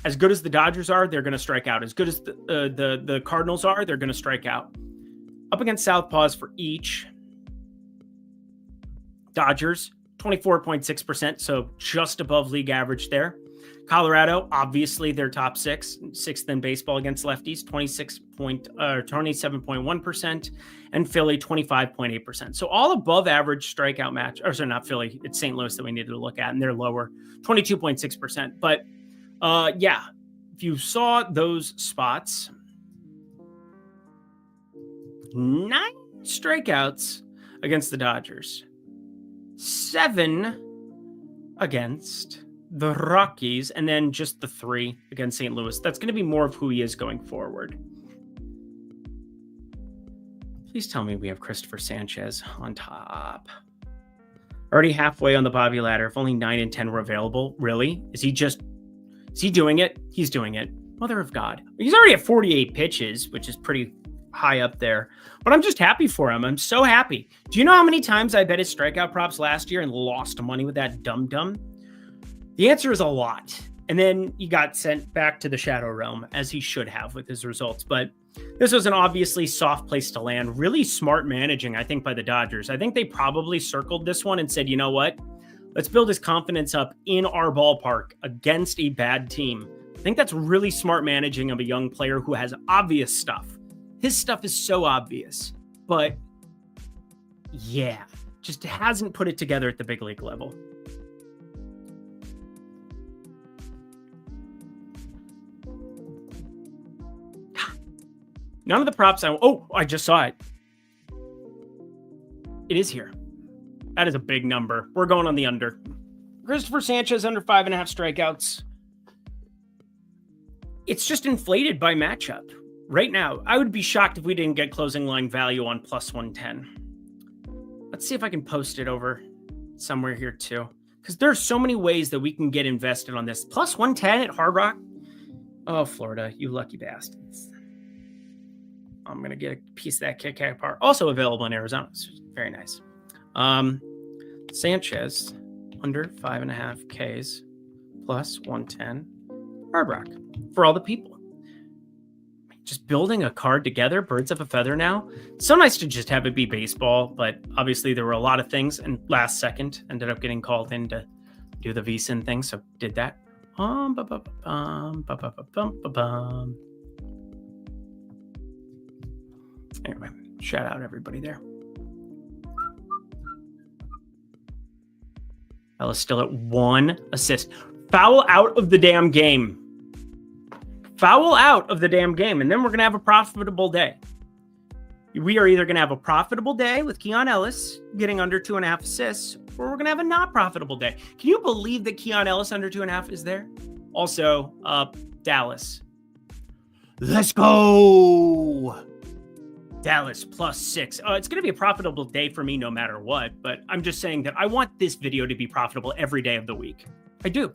as good as the Dodgers are, they're going to strike out. As good as the Cardinals are, they're going to strike out. Up against southpaws for each. Dodgers, 24.6%, so just above league average there. Colorado, obviously, they're top sixth in baseball against lefties, 27.1%, and Philly, 25.8%. So all above average strikeout match, or sorry, not Philly, it's St. Louis that we needed to look at, and they're lower, 22.6%. But yeah, if you saw those spots, 9 strikeouts against the Dodgers, 7 against the Rockies, and then just the 3 against St. Louis. That's going to be more of who he is going forward. Please tell me we have Christopher Sanchez on top. Already halfway on the Bobby ladder. If only 9 and 10 were available. Really? Is he doing it? He's doing it. Mother of God. He's already at 48 pitches, which is pretty high up there. But I'm just happy for him. I'm so happy. Do you know how many times I bet his strikeout props last year and lost money with that dum-dum? The answer is a lot. And then he got sent back to the shadow realm, as he should have with his results. But this was an obviously soft place to land. Really smart managing, I think, by the Dodgers. I think they probably circled this one and said, you know what? Let's build his confidence up in our ballpark against a bad team. I think that's really smart managing of a young player who has obvious stuff. His stuff is so obvious. But yeah, just hasn't put it together at the big league level. None of the props I just saw it. It is here. That is a big number. We're going on the under. Christopher Sanchez under 5.5 strikeouts. It's just inflated by matchup. Right now, I would be shocked if we didn't get closing line value on plus 110. Let's see if I can post it over somewhere here too. Because there are so many ways that we can get invested on this. Plus 110 at Hard Rock. Oh, Florida, you lucky bastards. I'm going to get a piece of that Kit Kat bar. Also available in Arizona. It's very nice. Sanchez, under 5.5 Ks, plus 110. Hard Rock. For all the people. Just building a card together, birds of a feather now. So nice to just have it be baseball, but obviously there were a lot of things, and last second ended up getting called in to do the VSiN thing, so did that. Anyway, shout out everybody there. Ella's still at 1 assist. Foul out of the damn game. Foul out of the damn game, and then we're going to have a profitable day. We are either going to have a profitable day with Keon Ellis getting under 2.5 assists, or we're going to have a not profitable day. Can you believe that Keon Ellis under 2.5 is there? Also, Dallas. Let's go! Dallas +6. It's going to be a profitable day for me no matter what, but I'm just saying that I want this video to be profitable every day of the week. I do.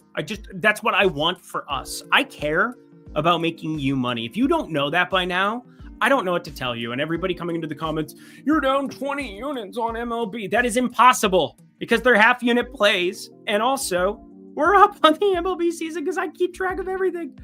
That's what I want for us. I care about making you money. If you don't know that by now, I don't know what to tell you. And everybody coming into the comments, you're down 20 units on MLB. That is impossible because they're half unit plays. And also, we're up on the MLB season because I keep track of everything.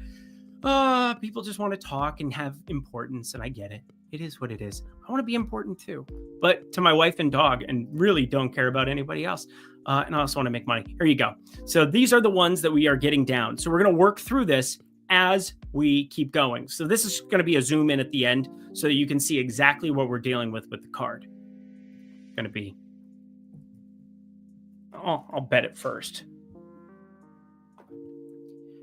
People just want to talk and have importance, and I get it. It is what it is. I want to be important too, but to my wife and dog, and really don't care about anybody else. And I also want to make money. Here you go. So these are the ones that we are getting down. So we're going to work through this as we keep going. So this is going to be a zoom in at the end so that you can see exactly what we're dealing with the card. Going to be, I'll bet it first.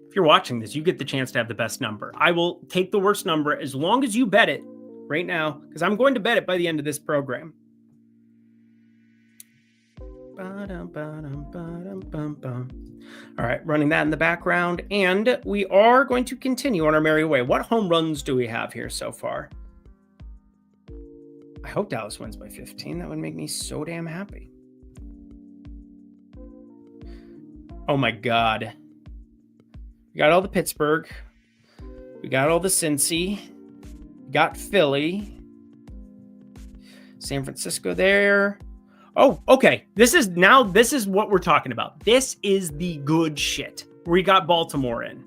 If you're watching this, you get the chance to have the best number. I will take the worst number as long as you bet it right now, because I'm going to bet it by the end of this program. All right, running that in the background, and we are going to continue on our merry way. What home runs do we have here so far? I hope Dallas wins by 15. That would make me so damn happy. Oh my God. We got all the Pittsburgh. We got all the Cincy. We got Philly. San Francisco there. Oh, okay. This is what we're talking about. This is the good shit. We got Baltimore in.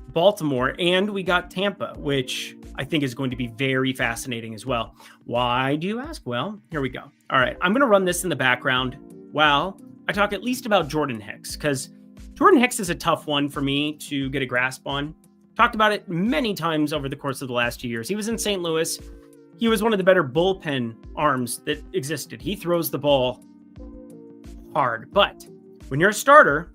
Baltimore, and we got Tampa, which I think is going to be very fascinating as well. Why do you ask? Well, here we go. All right. I'm going to run this in the background while I talk at least about Jordan Hicks, because Jordan Hicks is a tough one for me to get a grasp on. Talked about it many times over the course of the last 2 years. He was in St. Louis. He was one of the better bullpen arms that existed. He throws the ball hard. But when you're a starter,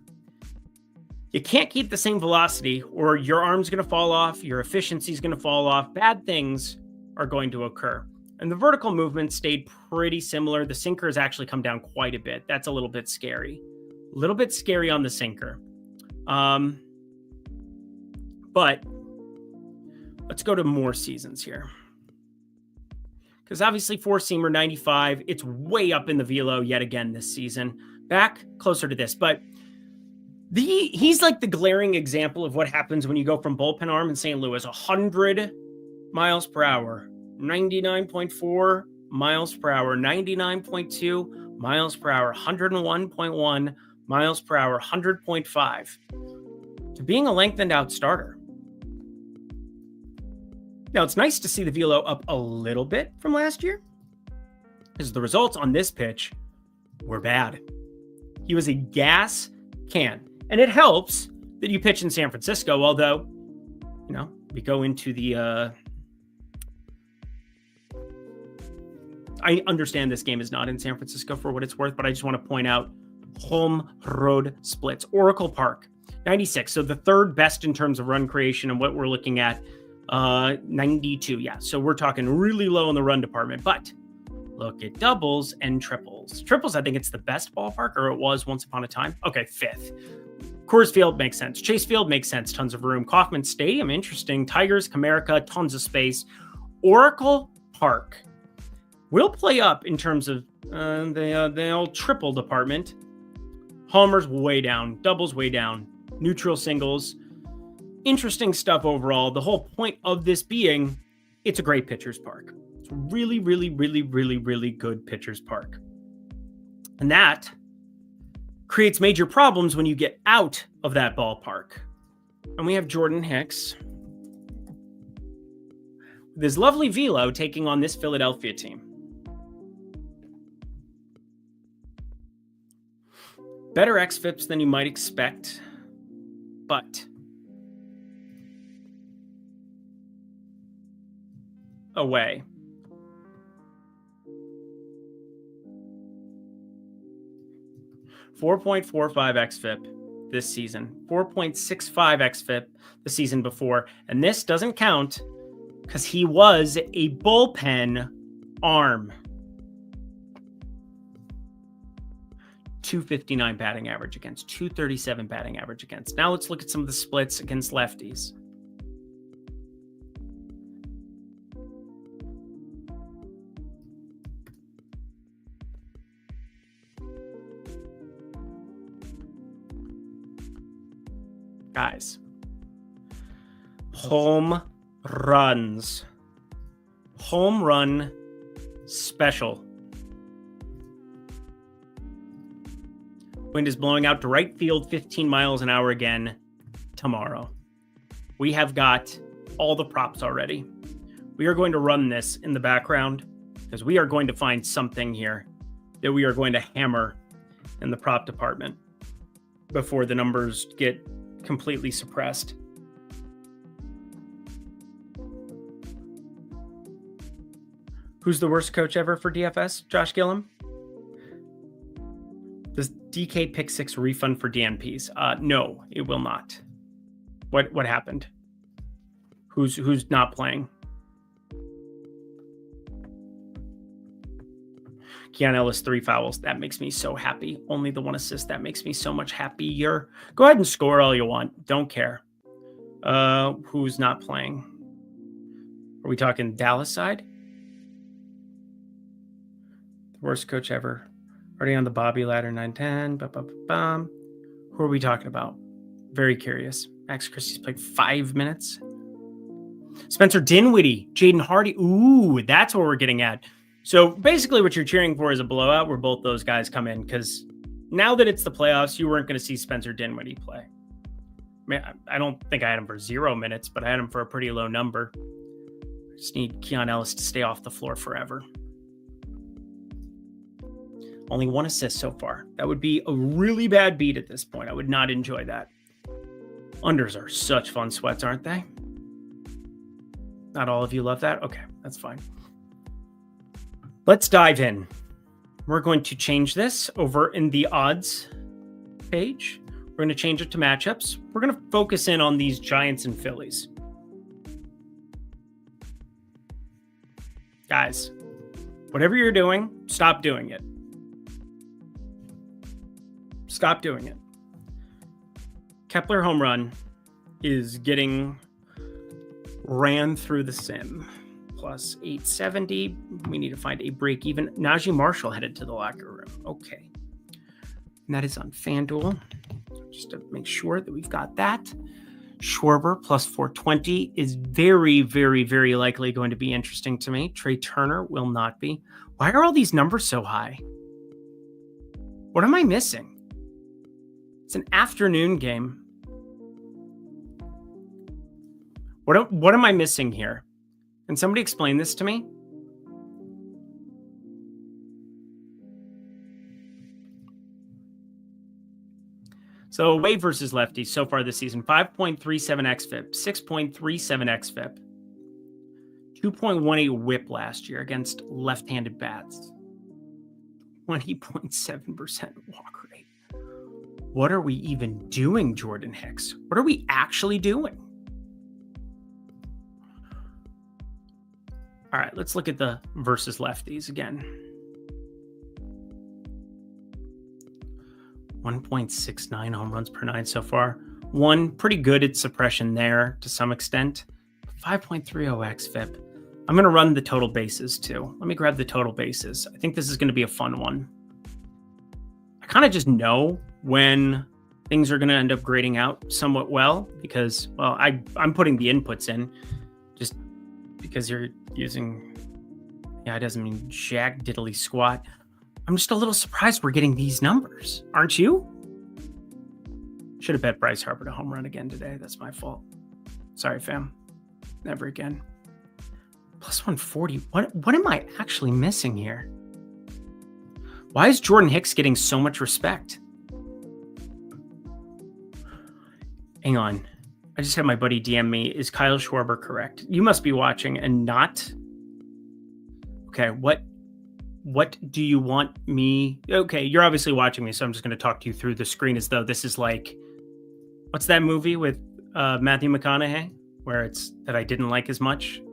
you can't keep the same velocity or your arm's going to fall off. Your efficiency is going to fall off. Bad things are going to occur. And the vertical movement stayed pretty similar. The sinker has actually come down quite a bit. That's a little bit scary. A little bit scary on the sinker. But let's go to more seasons here. Because obviously 4-seamer 95, it's way up in the velo yet again this season. Back closer to this. But he's like the glaring example of what happens when you go from bullpen arm in St. Louis, 100 miles per hour, 99.4 miles per hour, 99.2 miles per hour, 101.1 miles per hour, 100.5 to being a lengthened out starter. Now, it's nice to see the velo up a little bit from last year, because the results on this pitch were bad. He was a gas can, and it helps that you pitch in San Francisco, although, we go into the... I understand this game is not in San Francisco for what it's worth, but I just want to point out home road splits. Oracle Park, 96. So the third best in terms of run creation, and what we're looking at, 92. Yeah. So we're talking really low in the run department, but look at doubles and triples. Triples, I think it's the best ballpark, or it was once upon a time. Okay. 5th. Coors Field makes sense. Chase Field makes sense. Tons of room. Kauffman Stadium, interesting. Tigers, Comerica, tons of space. Oracle Park will play up in terms of the old triple department. Homers way down. Doubles way down. Neutral, singles. Interesting stuff overall. The whole point of this being, it's a great pitcher's park. It's really, really, really, really, really good pitcher's park. And that creates major problems when you get out of that ballpark. And we have Jordan Hicks with his lovely velo taking on this Philadelphia team. Better xFIPs than you might expect. but away. .45 xFIP this season, 4.65 xFIP the season before, and this doesn't count because he was a bullpen arm. .259 batting average against, .237 batting average against. Now let's look at some of the splits against lefties. Guys, home runs, home run special. Wind is blowing out to right field 15 miles an hour again tomorrow. We have got all the props already. We are going to run this in the background because we are going to find something here that we are going to hammer in the prop department before the numbers get completely suppressed. Who's the worst coach ever for DFS? Josh Gillum? Does DK pick 6 refund for DNPs? No, it will not. What happened? Who's not playing? Keon Ellis 3 fouls. That makes me so happy. Only the 1 assist. That makes me so much happier. Go ahead and score all you want. Don't care. Who's not playing? Are we talking Dallas side? The worst coach ever. Already on the Bobby ladder, 9-10. Who are we talking about? Very curious. Max Christie's played 5 minutes. Spencer Dinwiddie, Jaden Hardy. Ooh, that's what we're getting at. So basically what you're cheering for is a blowout where both those guys come in, because now that it's the playoffs, you weren't going to see Spencer Dinwiddie play. I don't think I had him for 0 minutes, but I had him for a pretty low number. I just need Keon Ellis to stay off the floor forever. Only 1 assist so far. That would be a really bad beat at this point. I would not enjoy that. Unders are such fun sweats, aren't they? Not all of you love that? Okay, that's fine. Let's dive in. We're going to change this over in the odds page. We're going to change it to matchups. We're going to focus in on these Giants and Phillies. Guys, whatever you're doing, stop doing it. Stop doing it. Kepler home run is getting ran through the sim. Plus 870. We need to find a break even. Najee Marshall headed to the locker room. Okay. And that is on FanDuel. Just to make sure that we've got that. Schwarber plus 420 is very, very, very likely going to be interesting to me. Trey Turner will not be. Why are all these numbers so high? What am I missing? It's an afternoon game. What am I missing here? Can somebody explain this to me? So away versus lefties so far this season, 5.37 xFIP, 6.37 xFIP, 2.18 whip last year against left-handed bats, 20.7% walk rate. What are we even doing, Jordan Hicks? What are we actually doing? All right, let's look at the versus lefties again. 1.69 home runs per 9 so far. One pretty good at suppression there to some extent. 5.30 xFIP. I'm going to run the total bases too. Let me grab the total bases. I think this is going to be a fun one. I kind of just know when things are going to end up grading out somewhat well because, well, I'm putting the inputs in just because you're using, yeah, it doesn't mean jack diddly squat. I'm just a little surprised we're getting these numbers. Aren't you? Should have bet Bryce Harper to home run again today. That's my fault. Sorry, fam. Never again. Plus 140. What am I actually missing here? Why is Jordan Hicks getting so much respect? Hang on. I just had my buddy DM me. Is Kyle Schwarber correct? You must be watching and not. Okay, what do you want me? Okay, you're obviously watching me, so I'm just going to talk to you through the screen as though this is like, what's that movie with Matthew McConaughey where it's that I didn't like as much?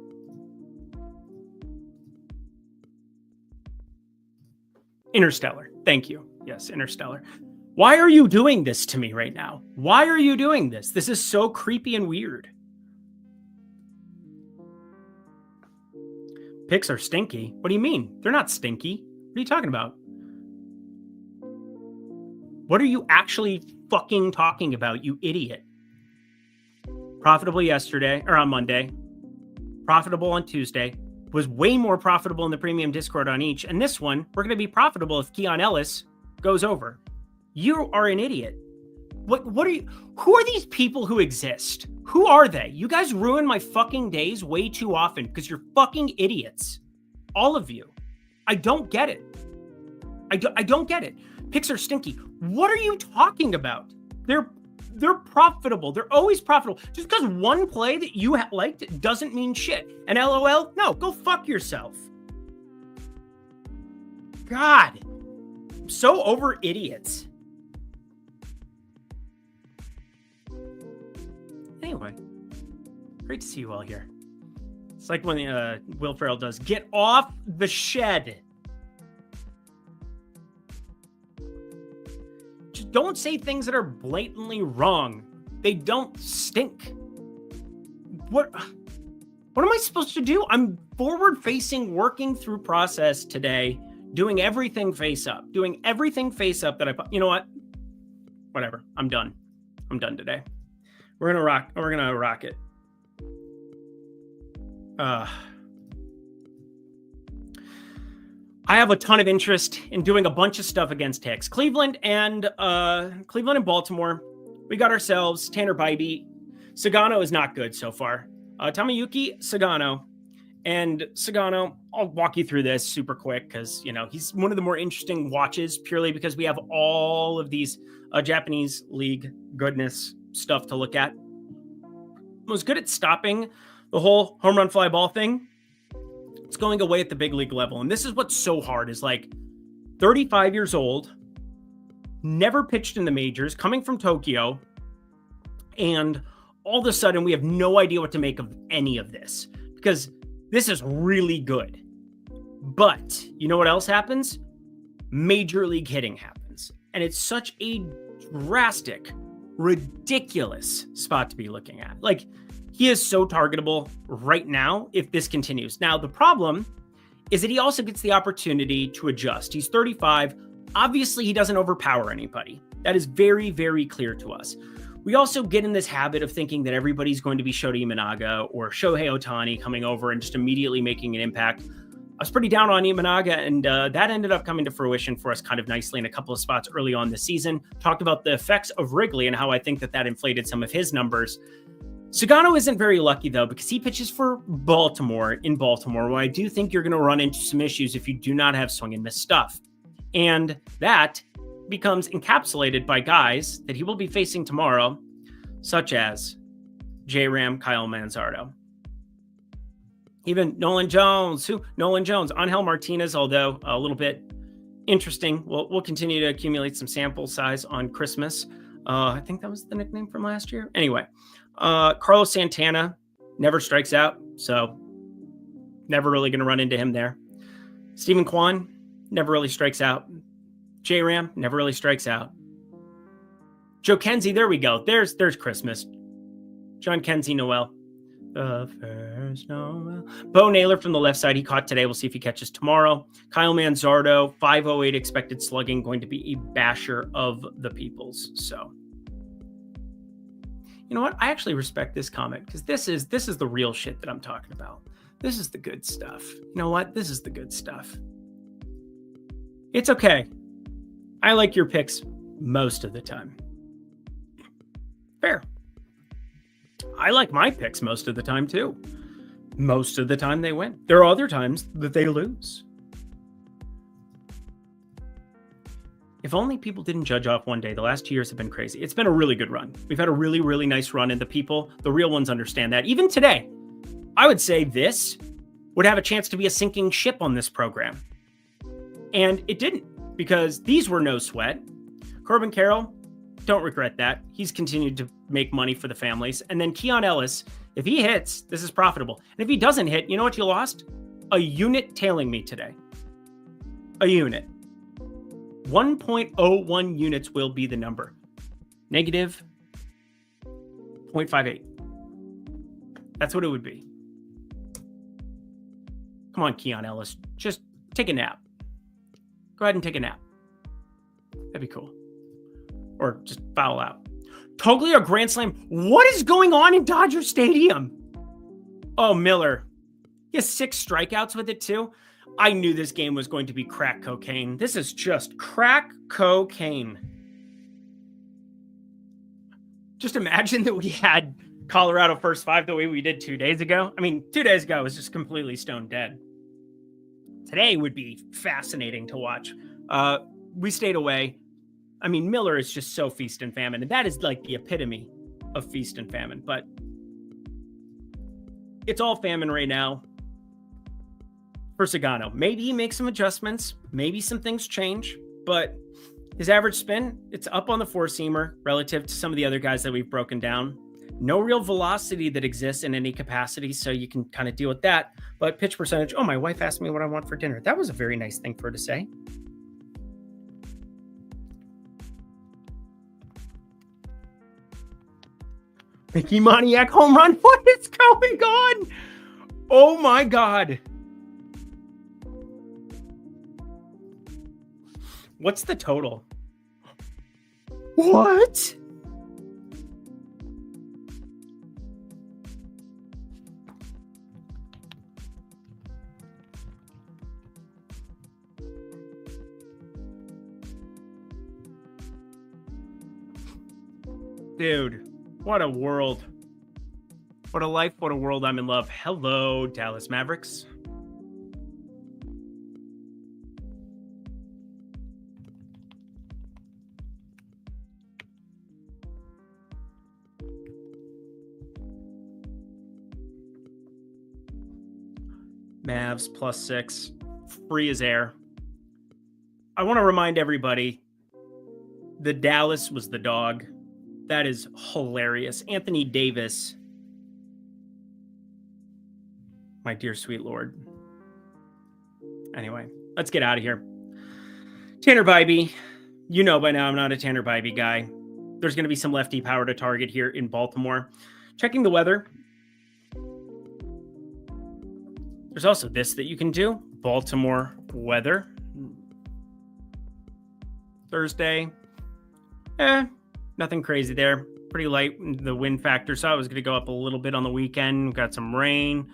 Interstellar. Thank you. Yes, Interstellar. Why are you doing this to me right now? Why are you doing this? This is so creepy and weird. Picks are stinky. What do you mean? They're not stinky. What are you talking about? What are you actually fucking talking about, you idiot? Profitable yesterday, or on Monday. Profitable on Tuesday. Was way more profitable in the premium Discord on each. And this one, we're going to be profitable if Keon Ellis goes over. You are an idiot. What are you? Who are these people who exist? Who are they? You guys ruin my fucking days way too often because you're fucking idiots. All of you. I don't get it. I don't get it. Picks are stinky. What are you talking about? They're profitable. They're always profitable. Just because one play that you liked doesn't mean shit. And LOL, no, go fuck yourself. God, I'm so over idiots. Anyway, great to see you all here. It's like when Will Ferrell does, get off the shed. Just don't say things that are blatantly wrong. They don't stink. What am I supposed to do? I'm forward facing, working through process today, doing everything face up, that you know what? Whatever. I'm done today. We're gonna rock it. I have a ton of interest in doing a bunch of stuff against Hicks. Cleveland and Baltimore. We got ourselves Tanner Bybee. Sagano is not good so far. Tamayuki Sagano. And Sagano, I'll walk you through this super quick because, he's one of the more interesting watches purely because we have all of these Japanese league goodness stuff to look at. Was good at stopping the whole home run fly ball thing. It's going away at the big league level. And this is what's so hard is 35 years old, never pitched in the majors, coming from Tokyo. And all of a sudden we have no idea what to make of any of this because this is really good. But you know what else happens? Major league hitting happens. And it's such a drastic, ridiculous spot to be looking at. He is so targetable right now if this continues. Now, the problem is that he also gets the opportunity to adjust. He's 35. Obviously, he doesn't overpower anybody. That is very, very clear to us. We also get in this habit of thinking that everybody's going to be Shota Imanaga or Shohei Ohtani coming over and just immediately making an impact. I was pretty down on Imanaga, and that ended up coming to fruition for us kind of nicely in a couple of spots early on this season. Talked about the effects of Wrigley and how I think that inflated some of his numbers. Sagano isn't very lucky, though, because he pitches for Baltimore, where I do think you're going to run into some issues if you do not have swing and miss stuff. And that becomes encapsulated by guys that he will be facing tomorrow, such as J-Ram, Kyle Manzardo. Even Nolan Jones, Angel Martinez, although a little bit interesting. We'll continue to accumulate some sample size on Christmas. I think that was the nickname from last year. Anyway, Carlos Santana never strikes out, so never really going to run into him there. Stephen Kwan never really strikes out. J-Ram never really strikes out. Joe Kenzie, there we go. There's Christmas. John Kenzie Noel. The first Noel. Bo Naylor from the left side. He caught today. We'll see if he catches tomorrow. Kyle Manzardo, 508 expected slugging, going to be a basher of the peoples. So, you know what? I actually respect this comment because this is the real shit that I'm talking about. This is the good stuff. You know what? This is the good stuff. It's okay. I like your picks most of the time. Fair. I like my picks most of the time, too. Most of the time they win. There are other times that they lose. If only people didn't judge off one day. The last 2 years have been crazy. It's been a really good run. We've had a really, really nice run, and the real ones understand that. Even today, I would say this would have a chance to be a sinking ship on this program. And it didn't, because these were no sweat. Corbin Carroll, don't regret that. He's continued to make money for the families. And then Keon Ellis, if he hits, this is profitable. And if he doesn't hit, you know what you lost? A unit tailing me today. A unit. 1.01 units will be the number. Negative 0.58. That's what it would be. Come on, Keon Ellis. Just take a nap. Go ahead and take a nap. That'd be cool. Or just foul out. Totally a grand slam. What is going on in Dodger Stadium? Oh, Miller. He has 6 strikeouts with it, too. I knew this game was going to be crack cocaine. This is just crack cocaine. Just imagine that we had Colorado first 5 the way we did 2 days ago. I mean, 2 days ago was just completely stone dead. Today would be fascinating to watch. We stayed away. I mean, Miller is just so feast and famine, and that is like the epitome of feast and famine. But it's all famine right now for Sagano. Maybe he makes some adjustments. Maybe some things change. But his average spin, it's up on the four-seamer relative to some of the other guys that we've broken down. No real velocity that exists in any capacity, so you can kind of deal with that. But pitch percentage, oh, my wife asked me what I want for dinner. That was a very nice thing for her to say. Mickey Moniak home run. What is going on? Oh my God. What's the total? What? Dude, what a world. What a life, what a world. I'm in love. Hello, Dallas Mavericks. Mavs +6, free as air. I want to remind everybody, the Dallas was the dog. That is hilarious. Anthony Davis. My dear sweet Lord. Anyway, let's get out of here. Tanner Bybee. You know by now I'm not a Tanner Bybee guy. There's going to be some lefty power to target here in Baltimore. Checking the weather. There's also this that you can do. Baltimore weather. Thursday. Nothing crazy there. Pretty light, the wind factor. So I was going to go up a little bit on the weekend. Got some rain.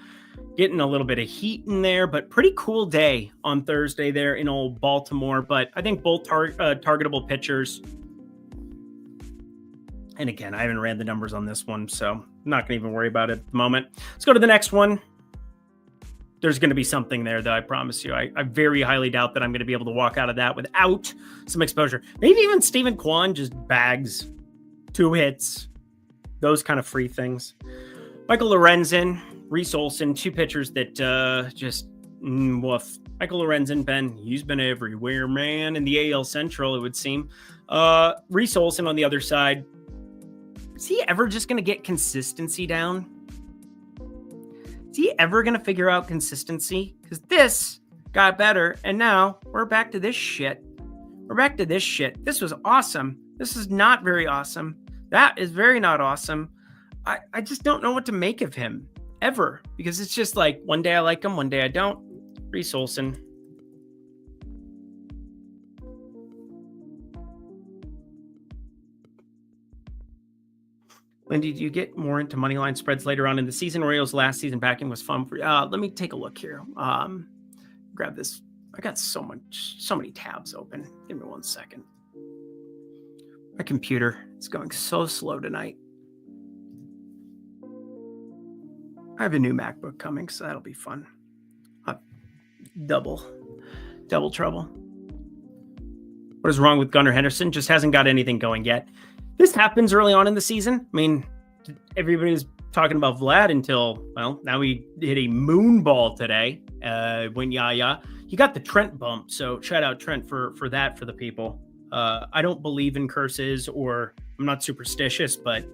Getting a little bit of heat in there. But pretty cool day on Thursday there in old Baltimore. But I think both targetable pitchers. And again, I haven't ran the numbers on this one, so I'm not going to even worry about it at the moment. Let's go to the next one. There's going to be something there that I promise you. I very highly doubt that I'm going to be able to walk out of that without some exposure. Maybe even Steven Kwan just bags 2 hits, those kind of free things. Michael Lorenzen, Reese Olson, 2 pitchers that just woof. Michael Lorenzen, he's been everywhere, man. In the AL Central, it would seem. Reese Olson on the other side. Is he ever just going to get consistency down? Is he ever going to figure out consistency? Because this got better, and now we're back to this shit. We're back to this shit. This was awesome. This is not very awesome. That is very not awesome. I just don't know what to make of him, ever. Because it's just like, one day I like him, one day I don't. Reese Olson. Lindy, do you get more into money line spreads later on in the season? Orioles last season backing was fun for you. Let me take a look here. Grab this. I got so many tabs open. Give me 1 second. My computer is going so slow tonight. I have a new MacBook coming, so that'll be fun. Double trouble. What is wrong with Gunnar Henderson? Just hasn't got anything going yet. This happens early on in the season. I mean, everybody was talking about Vlad until, well, now he hit a moon ball today. He got the Trent bump. So shout out Trent for that for the people. I don't believe in curses, or I'm not superstitious, but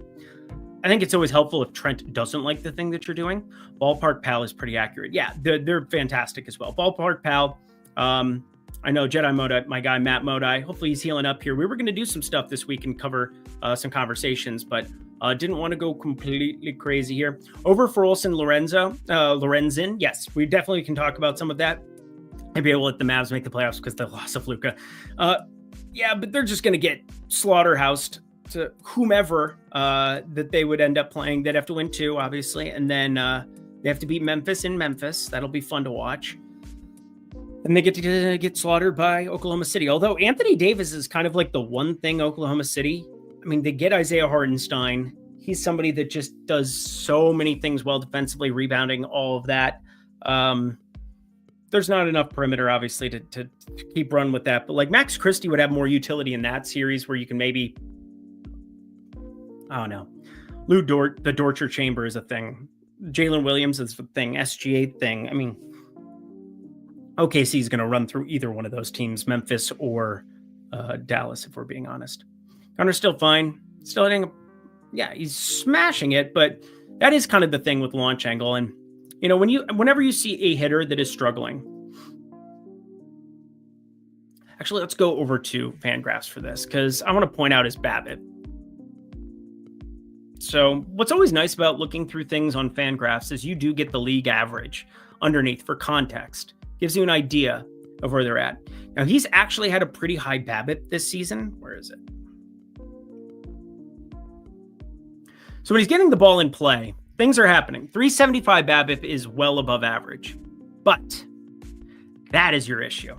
I think it's always helpful if Trent doesn't like the thing that you're doing. Ballpark Pal is pretty accurate. Yeah, they're fantastic as well. Ballpark Pal. I know Jedi Modi, my guy Matt Modi. Hopefully he's healing up here. We were going to do some stuff this week and cover some conversations, but didn't want to go completely crazy here. Over for Olsen Lorenzen. Yes, we definitely can talk about some of that. Maybe we'll let the Mavs make the playoffs because they lost of Luka. Yeah, but they're just going to get slaughterhoused to whomever that they would end up playing. They'd have to win 2, obviously, and then they have to beat Memphis in Memphis. That'll be fun to watch. And they get to get slaughtered by Oklahoma City. Although Anthony Davis is kind of like the one thing Oklahoma City. I mean, they get Isaiah Hartenstein. He's somebody that just does so many things well defensively, rebounding, all of that. There's not enough perimeter, obviously, to keep run with that. But like Max Christie would have more utility in that series where you can maybe, I don't know. Lou Dort, the Dortcher Chamber is a thing. Jalen Williams is a thing. SGA thing. I mean, OKC is going to run through either one of those teams, Memphis or Dallas, if we're being honest. Gunner's still fine. Still hitting, he's smashing it, but that is kind of the thing with launch angle. And, you know, whenever you see a hitter that is struggling, actually, let's go over to Fangraphs for this, because I want to point out his BABIP. So what's always nice about looking through things on Fangraphs is you do get the league average underneath for context. Gives you an idea of where they're at. Now, he's actually had a pretty high BABIP this season. Where is it? So when he's getting the ball in play, things are happening. 375 BABIP is well above average. But that is your issue.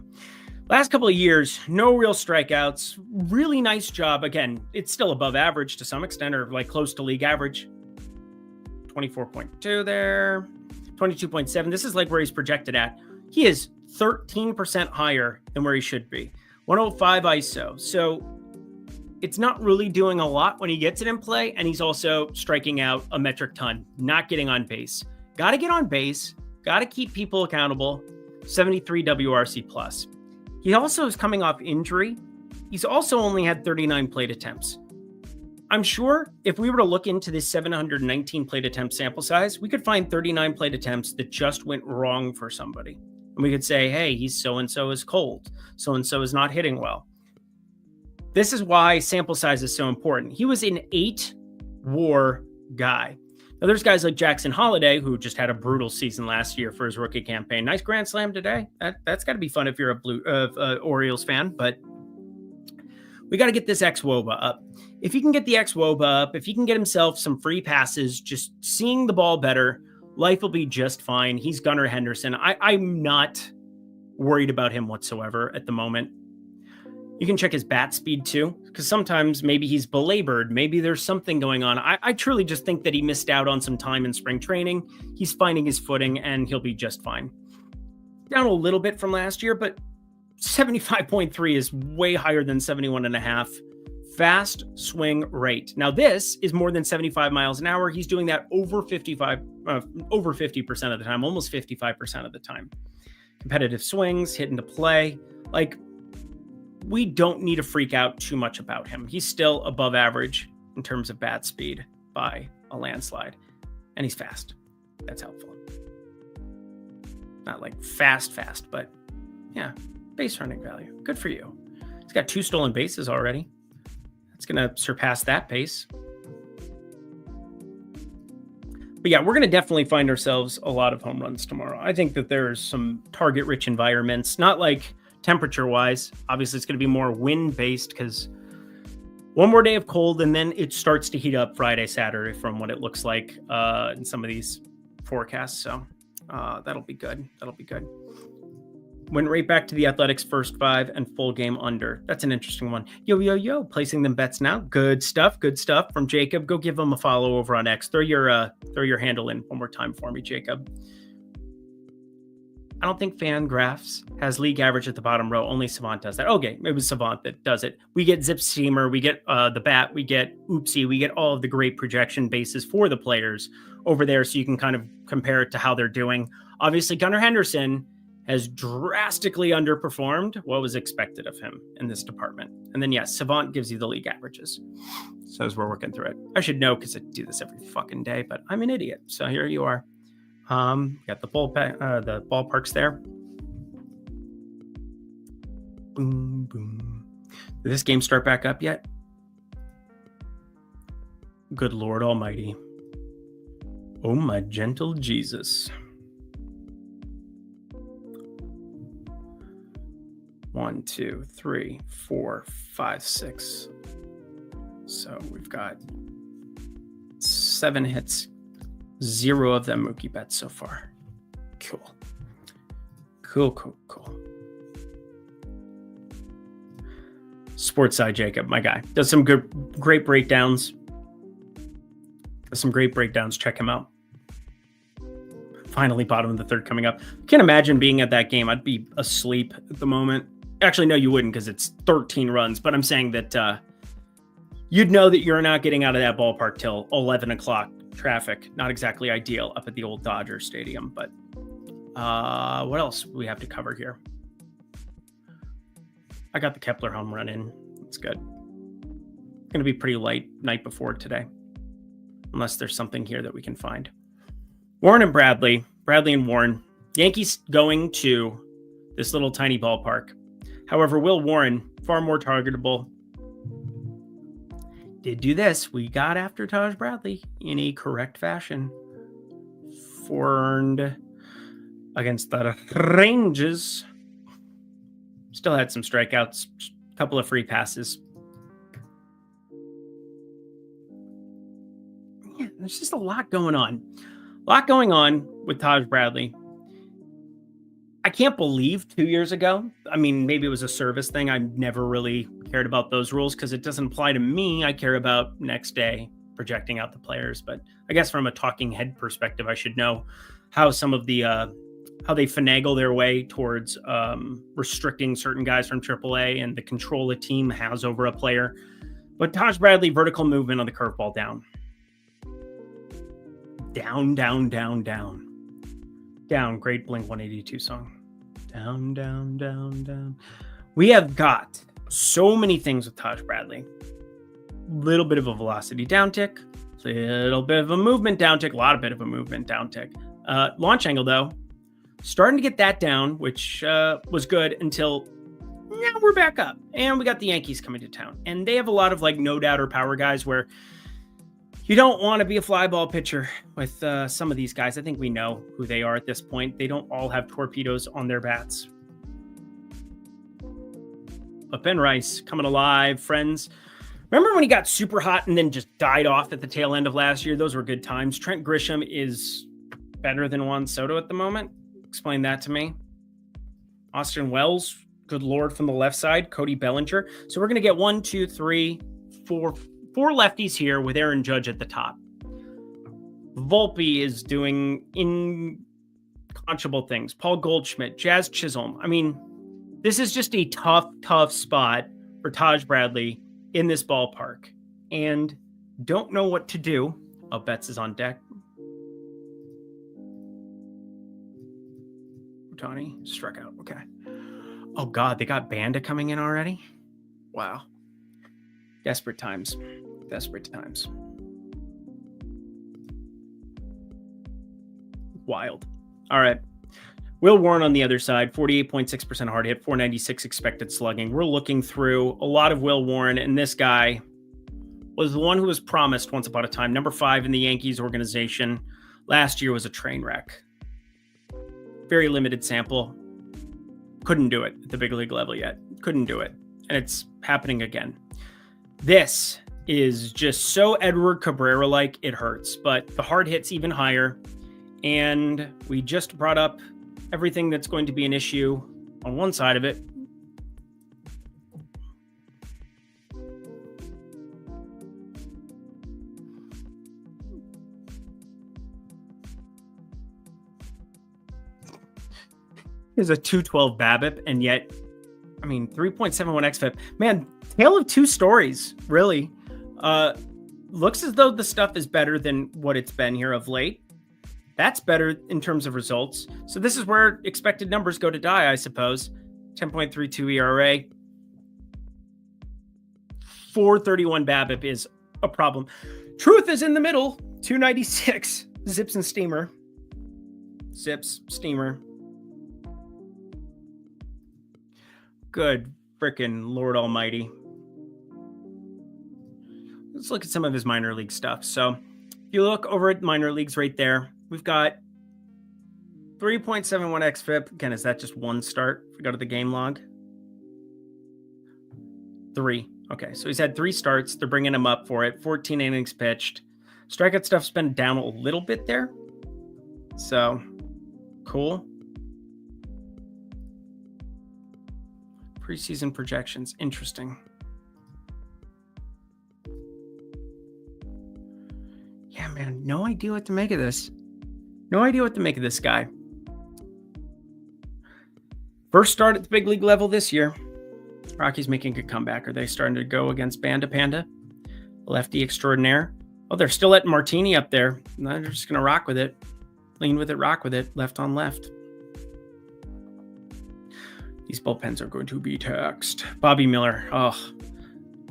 Last couple of years, no real strikeouts. Really nice job. Again, it's still above average to some extent, or like close to league average. 24.2 there. 22.7. This is like where he's projected at. He is 13% higher than where he should be. 105 ISO. So it's not really doing a lot when he gets it in play, and he's also striking out a metric ton, not getting on base. Got to get on base. Got to keep people accountable. 73 WRC plus. He also is coming off injury. He's also only had 39 plate attempts. I'm sure if we were to look into this 719 plate attempt sample size, we could find 39 plate attempts that just went wrong for somebody. And we could say, hey, he's so-and-so is cold. So-and-so is not hitting well. This is why sample size is so important. He was an 8 WAR guy. Now, there's guys like Jackson Holliday, who just had a brutal season last year for his rookie campaign. Nice grand slam today. That's got to be fun if you're a Orioles fan, but we got to get this xWOBA up. If he can get the xWOBA up, if he can get himself some free passes, just seeing the ball better, life will be just fine. He's Gunnar Henderson. I'm not worried about him whatsoever at the moment. You can check his bat speed too, because sometimes maybe he's belabored. Maybe there's something going on. I truly just think that he missed out on some time in spring training. He's finding his footing and he'll be just fine. Down a little bit from last year, but 75.3 is way higher than 71.5. Fast swing rate. Now this is more than 75 miles an hour. He's doing that over 50% of the time, almost 55% of the time. Competitive swings, hit into play. Like, we don't need to freak out too much about him. He's still above average in terms of bat speed by a landslide. And he's fast. That's helpful. Not like fast, but yeah, base running value. Good for you. He's got 2 stolen bases already. That's going to surpass that pace. But yeah, we're going to definitely find ourselves a lot of home runs tomorrow. I think that there's some target-rich environments, not like temperature-wise. Obviously, it's going to be more wind-based because one more day of cold, and then it starts to heat up Friday, Saturday from what it looks like in some of these forecasts. So that'll be good. That'll be good. Went right back to the Athletics first 5 and full game under. That's an interesting one. Yo, placing them bets now. Good stuff from Jacob. Go give him a follow over on X. Throw your handle in one more time for me, Jacob. I don't think Fangraphs has league average at the bottom row. Only Savant does that. Okay, it was Savant that does it. We get Zip Steamer, we get the Bat, we get Oopsie, we get all of the great projection bases for the players over there, so you can kind of compare it to how they're doing. Obviously, Gunnar Henderson has drastically underperformed what was expected of him in this department. And then, yes, Savant gives you the league averages. So as we're working through it, I should know because I do this every fucking day, but I'm an idiot. So here you are. Got the ballparks there. Boom, boom. Did this game start back up yet? Good Lord Almighty. Oh, my gentle Jesus. 1, 2, 3, 4, 5, 6. So we've got 7 hits. 0 of them Mookie Betts so far. Cool. Sports Side Jacob, my guy, does some great breakdowns. Check him out. Finally, bottom of the third coming up. Can't imagine being at that game. I'd be asleep at the moment. Actually, no, you wouldn't because it's 13 runs. But I'm saying that you'd know that you're not getting out of that ballpark till 11 o'clock. Traffic, not exactly ideal up at the old Dodger Stadium. But what else we have to cover here? I got the Kepler home run in. It's good. Going to be pretty light night before today. Unless there's something here that we can find. Warren and Bradley and Warren. Yankees going to this little tiny ballpark. However, Will Warren, far more targetable, did do this. We got after Taj Bradley in a correct fashion. Formed against the Rangers. Still had some strikeouts, a couple of free passes. Yeah, there's just a lot going on. A lot going on with Taj Bradley. I can't believe 2 years ago. I mean, maybe it was a service thing. I never really cared about those rules because it doesn't apply to me. I care about next day projecting out the players. But I guess from a talking head perspective, I should know how some of the how they finagle their way towards restricting certain guys from AAA and the control a team has over a player. But Taj Bradley, vertical movement on the curveball down. Down. Great Blink-182 song. Down. We have got so many things with Taj Bradley. Little bit of a velocity downtick. Little bit of a movement downtick. Bit of a movement downtick. Launch angle, though, starting to get that down, which was good until now we're back up. And we got the Yankees coming to town. And they have a lot of like no doubter power guys where you don't want to be a fly ball pitcher with some of these guys. I think we know who they are at this point. They don't all have torpedoes on their bats. But Ben Rice coming alive, friends. Remember when he got super hot and then just died off at the tail end of last year? Those were good times. Trent Grisham is better than Juan Soto at the moment. Explain that to me. Austin Wells, good Lord, from the left side. Cody Bellinger. So we're going to get 1, 2, 3, 4 lefties here with Aaron Judge at the top. Volpe is doing inconceivable things. Paul Goldschmidt, Jazz Chisholm. I mean, this is just a tough spot for Taj Bradley in this ballpark. And don't know what to do. Oh, Betts is on deck. Ohtani struck out. Okay. Oh, God, they got Banda coming in already? Wow. Desperate times. Wild. All right. Will Warren on the other side, 48.6% hard hit, 496 expected slugging. We're looking through a lot of Will Warren, and this guy was the one who was promised once upon a time. Number 5 in the Yankees organization. Last year was a train wreck. Very limited sample. Couldn't do it at the big league level yet. Couldn't do it. And it's happening again. This is just so Edward Cabrera-like, it hurts. But the hard hit's even higher. And we just brought up everything that's going to be an issue on one side of it. He has a 212 BABIP, and yet, I mean, 3.71 xFIP. Man, tale of two stories, really. Looks as though the stuff is better than what it's been here of late. That's better in terms of results. So this is where expected numbers go to die, I suppose. 10.32 ERA. 431 BABIP is a problem. Truth is in the middle. 296. Zips and steamer. Zips, steamer. Good frickin' Lord Almighty. Let's look at some of his minor league stuff. So if you look over at minor leagues right there, we've got 3.71 xFIP. Again, is that just one start? If we go to the game log. 3. Okay, so he's had 3 starts. They're bringing him up for it. 14 innings pitched. Strikeout stuff's been down a little bit there. So, cool. Preseason projections. Interesting. Yeah, man, no idea what to make of this. No idea what to make of this guy. First start at the big league level this year. Rockies making a comeback. Are they starting to go against Banda Panda? Lefty extraordinaire. Oh, they're still letting Martini up there. They're just going to rock with it. Lean with it, rock with it. Left on left. These bullpens are going to be taxed. Bobby Miller. Oh,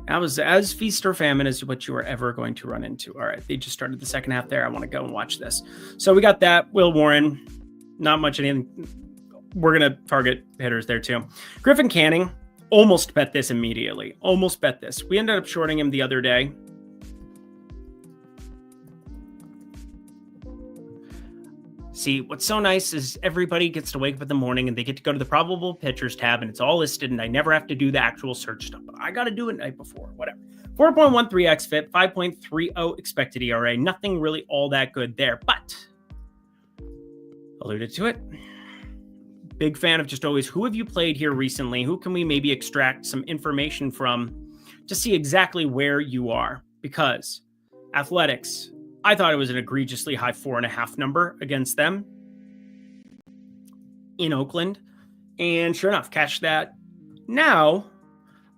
that was as feast or famine as what you are ever going to run into. All right, they just started the second half there. I want to go and watch this. So we got that. Will Warren. Not much anything. We're going to target hitters there too. Griffin Canning. Almost bet this immediately. Almost bet this. We ended up shorting him the other day. See, what's so nice is everybody gets to wake up in the morning and they get to go to the probable pitchers tab and it's all listed and I never have to do the actual search stuff. But I got to do it night before, whatever. 4.13 xFIP, 5.30 expected ERA. Nothing really all that good there, but alluded to it. Big fan of just always, who have you played here recently? Who can we maybe extract some information from to see exactly where you are? Because Athletics, I thought it was an egregiously high 4.5 number against them in Oakland. And sure enough, catch that. Now,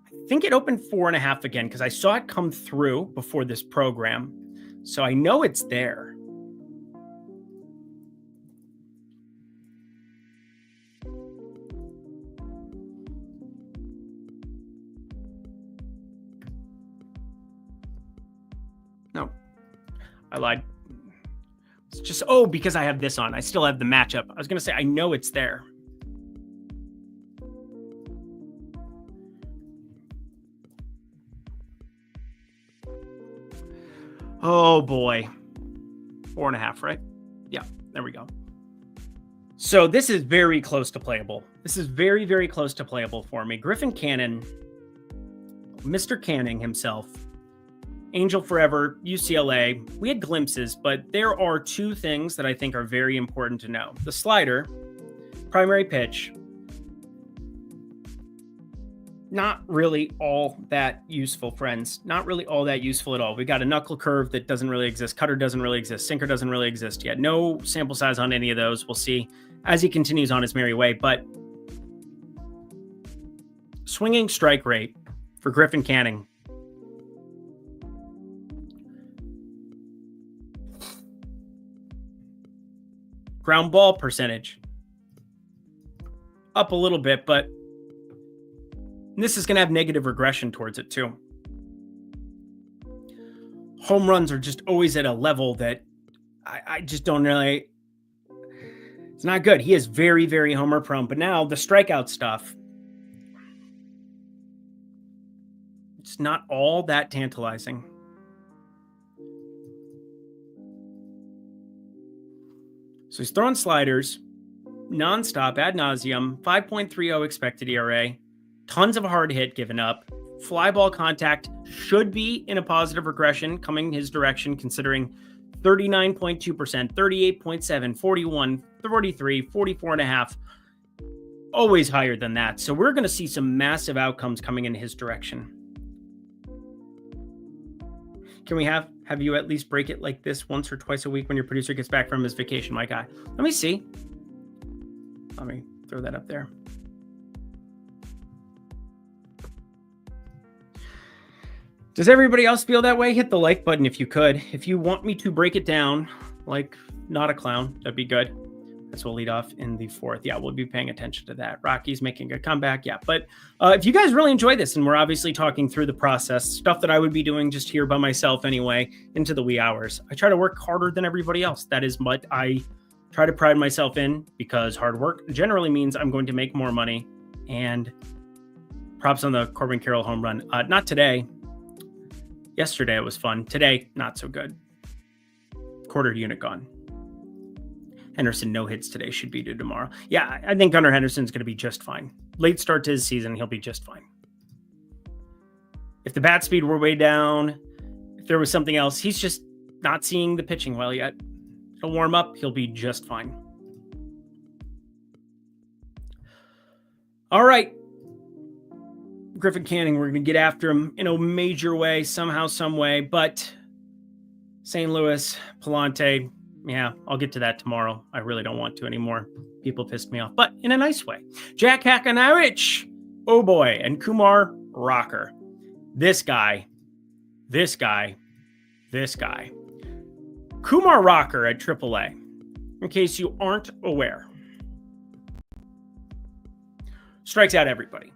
I think it opened 4.5 again because I saw it come through before this program. So I know it's there. No, I lied. It's just, because I have this on. I still have the matchup. I was going to say, I know it's there. Oh boy. 4.5, right? Yeah, there we go. So this is very close to playable. This is very, very close to playable for me. Griffin Canning, Mr. Canning himself, Angel Forever, UCLA. We had glimpses, but there are two things that I think are very important to know. The slider, primary pitch, not really all that useful, friends. Not really all that useful at all. We got a knuckle curve that doesn't really exist. Cutter doesn't really exist. Sinker doesn't really exist yet. No sample size on any of those. We'll see as he continues on his merry way. But swinging strike rate for Griffin Canning. Ground ball percentage. Up a little bit, but this is going to have negative regression towards it too. Home runs are just always at a level that I just don't really... It's not good. He is very, very homer prone. But now the strikeout stuff, it's not all that tantalizing. So he's throwing sliders nonstop, ad nauseum, 5.30 expected ERA, tons of hard hit given up, fly ball contact should be in a positive regression coming his direction, considering 39.2%, 38.7, 41, 43, 44.5, always higher than that. So we're going to see some massive outcomes coming in his direction. Can we have you at least break it like this once or twice a week when your producer gets back from his vacation, my guy? Let me see. throw that up there. Does everybody else feel that way? Hit the like button if you could. If you want me to break it down like not a clown, that'd be good. This will lead off in the 4th. Yeah, we'll be paying attention to that. Rockies making a comeback. Yeah, but if you guys really enjoy this, and we're obviously talking through the process, stuff that I would be doing just here by myself anyway, into the wee hours. I try to work harder than everybody else. That is what I try to pride myself in, because hard work generally means I'm going to make more money. And props on the Corbin Carroll home run. Not today. Yesterday it was fun. Today, not so good. Quarter unit gone. Henderson, no hits today, should be due tomorrow. Yeah, I think Gunnar Henderson's going to be just fine. Late start to his season, he'll be just fine. If the bat speed were way down, if there was something else, he's just not seeing the pitching well yet. He'll warm up, he'll be just fine. All right. Griffin Canning, we're going to get after him in a major way, somehow, some way. But St. Louis, Palante, yeah, I'll get to that tomorrow. I really don't want to anymore. People pissed me off, but in a nice way. Jack Hakanowicz, oh boy, and Kumar Rocker. This guy. Kumar Rocker at AAA, in case you aren't aware, strikes out everybody.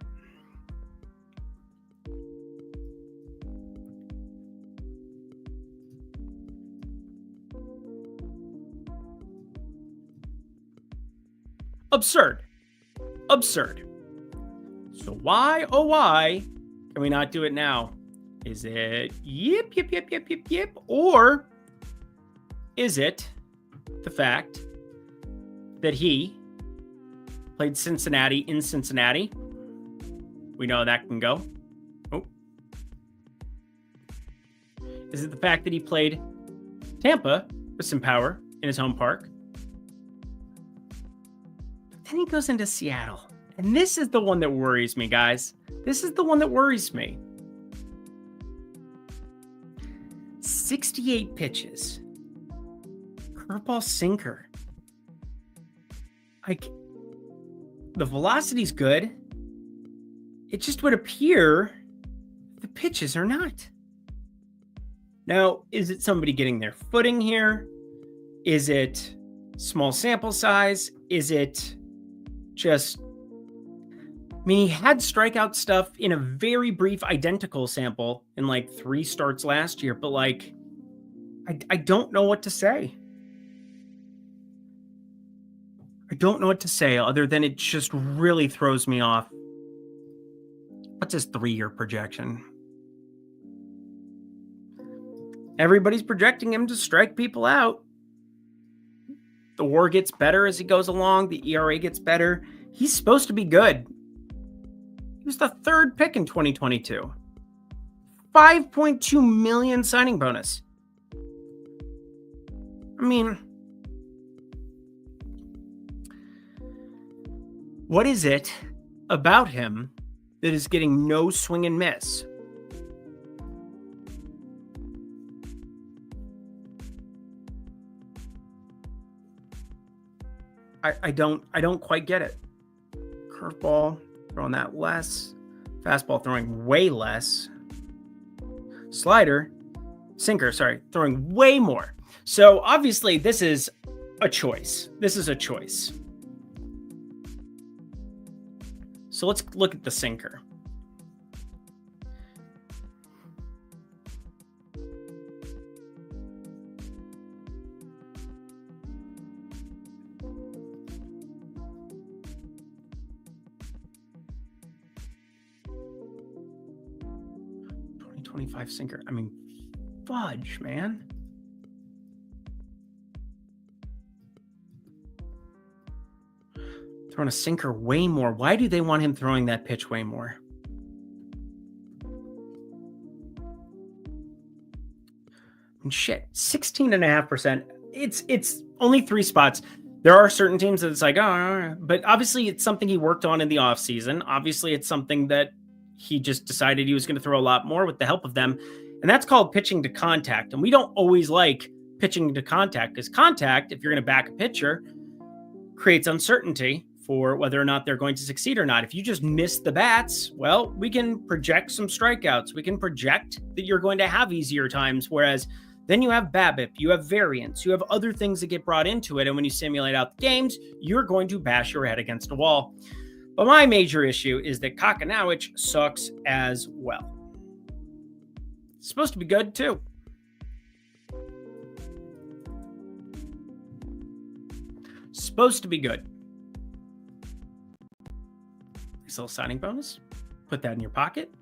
Absurd. So why, oh why, can we not do it now? Is it yip, or is it the fact that he played Cincinnati in Cincinnati? We know that can go. Oh. Is it the fact that he played Tampa with some power in his home park? Then he goes into Seattle. And this is the one that worries me, guys. This is the one that worries me. 68 pitches. Curveball sinker. Like, the velocity's good. It just would appear the pitches are not. Now, is it somebody getting their footing here? Is it small sample size? Is it just, I mean, he had strikeout stuff in a very brief identical sample in like 3 starts last year, but like, I don't know what to say. I don't know what to say other than it just really throws me off. What's his 3-year projection? Everybody's projecting him to strike people out. The WAR gets better as he goes along. The ERA gets better. He's supposed to be good. He was the 3rd pick in 2022. $5.2 million signing bonus. I mean, what is it about him that is getting no swing and miss? I don't quite get it. Curveball, throwing that less. Fastball, throwing way less. Slider, sinker, throwing way more. So obviously this is a choice. So let's look at the sinker. .25 sinker. I mean, fudge, man. Throwing a sinker way more. Why do they want him throwing that pitch way more? And shit, 16.5%. It's only 3 spots. There are certain teams that it's like, oh, but obviously it's something he worked on in the offseason. Obviously it's something that he just decided he was going to throw a lot more with the help of them. And that's called pitching to contact. And we don't always like pitching to contact, because contact, if you're going to back a pitcher, creates uncertainty for whether or not they're going to succeed or not. If you just miss the bats, well, we can project some strikeouts. We can project that you're going to have easier times, whereas then you have BABIP, you have variance, you have other things that get brought into it. And when you simulate out the games, you're going to bash your head against a wall. But my major issue is that Kakanowicz sucks as well. It's supposed to be good too. Supposed to be good. Nice little signing bonus. Put that in your pocket.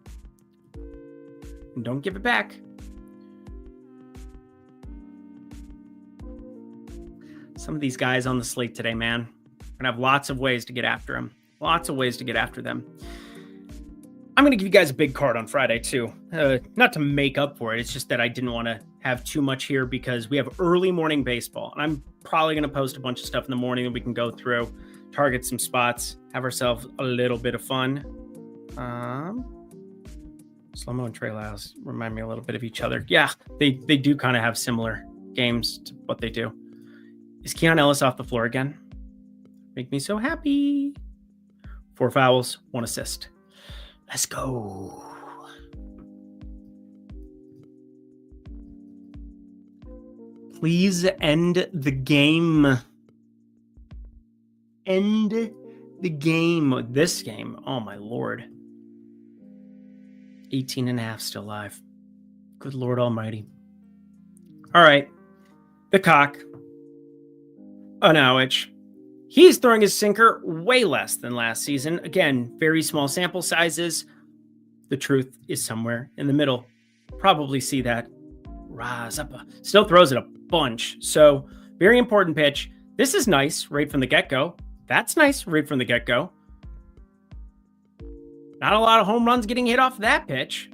And don't give it back. Some of these guys on the slate today, man. We're going to have lots of ways to get after them. Lots of ways to get after them. I'm going to give you guys a big card on Friday, too. Not to make up for it. It's just that I didn't want to have too much here because we have early morning baseball. And I'm probably going to post a bunch of stuff in the morning that we can go through, target some spots, have ourselves a little bit of fun. Slow-mo and Trey Lyles remind me a little bit of each other. Yeah, they do kind of have similar games to what they do. Is Keon Ellis off the floor again? Make me so happy. 4 fouls, 1 assist. Let's go. Please end the game. End the game. This game, oh my Lord. 18 and a half still live. Good Lord almighty. All right. The cock. Kakanowicz. He's throwing his sinker way less than last season. Again, very small sample sizes. The truth is somewhere in the middle. Probably see that. Rise up. Still throws it a bunch. So, very important pitch. This is nice right from the get-go. That's nice right from the get-go. Not a lot of home runs getting hit off that pitch.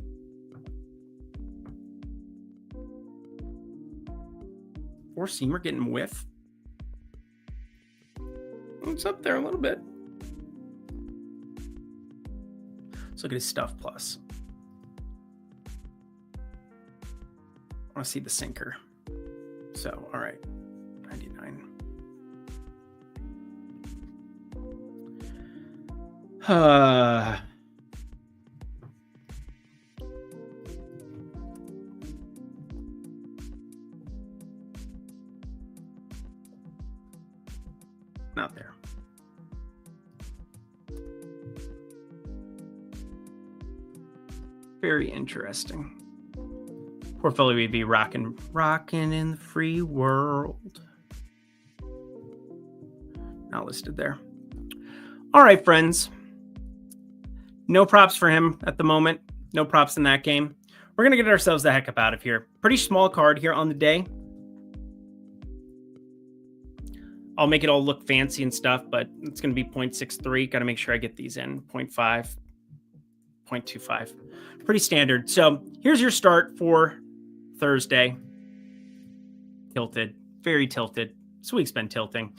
Four-seamer getting whiff. It's up there a little bit. Let's look at his stuff plus. I want to see the sinker. So, all right. 99. Not there. Very interesting. Portfolio would be rocking in the free world. Not listed there. All right, friends. No props for him at the moment. No props in that game. We're going to get ourselves the heck up out of here. Pretty small card here on the day. I'll make it all look fancy and stuff, but it's going to be 0.63. Got to make sure I get these in. 0.5, 0.25. Pretty standard. So here's your start for Thursday. Tilted. Very tilted. This week's been tilting.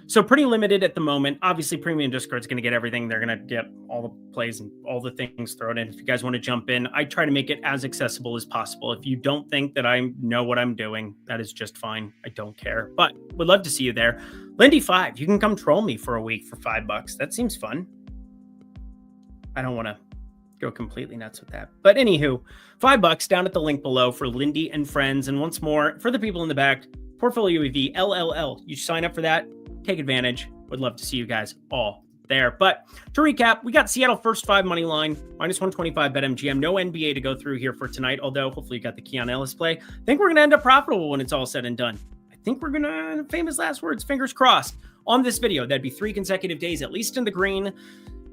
So pretty limited at the moment. Obviously, Premium Discord's going to get everything. They're going to get all the plays and all the things thrown in. If you guys want to jump in, I try to make it as accessible as possible. If you don't think that I know what I'm doing, that is just fine. I don't care, but would love to see you there. Lindy 5, you can come troll me for a week for $5. That seems fun. I don't want to go completely nuts with that. But anywho, $5 down at the link below for Lindy and friends. And once more, for the people in the back, Portfolio EV, LLL. You sign up for that. Take advantage. Would love to see you guys all there. But to recap, we got Seattle first 5 money line, -125 BetMGM. No NBA to go through here for tonight, although hopefully you got the Keon Ellis play. I think we're going to end up profitable when it's all said and done. I think we're going to, famous last words, fingers crossed, on this video. That'd be 3 consecutive days, at least in the green.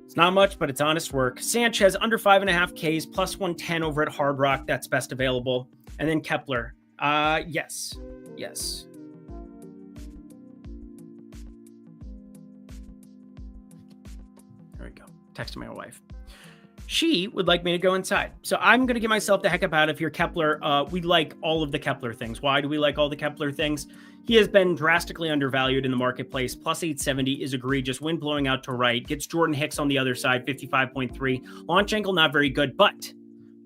It's not much, but it's honest work. Sanchez under 5.5 Ks, +110 over at Hard Rock. That's best available. And then Kepler. Yes. There we go. Texting my wife. She would like me to go inside. So I'm going to get myself the heck up out of here. Kepler, we like all of the Kepler things. Why do we like all the Kepler things? He has been drastically undervalued in the marketplace. +870 is egregious. Wind blowing out to right. Gets Jordan Hicks on the other side, 55.3. Launch angle, not very good. But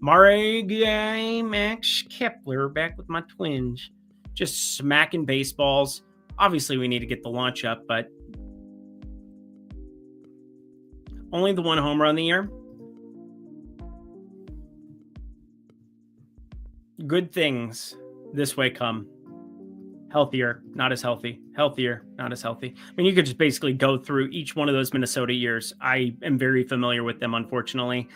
Max Kepler, back with my twins. Just smacking baseballs. Obviously, we need to get the launch up, but Only the one homer on the year. Good things this way come. Healthier, not as healthy. Healthier, not as healthy. I mean, you could just basically go through each one of those Minnesota years. I am very familiar with them, unfortunately.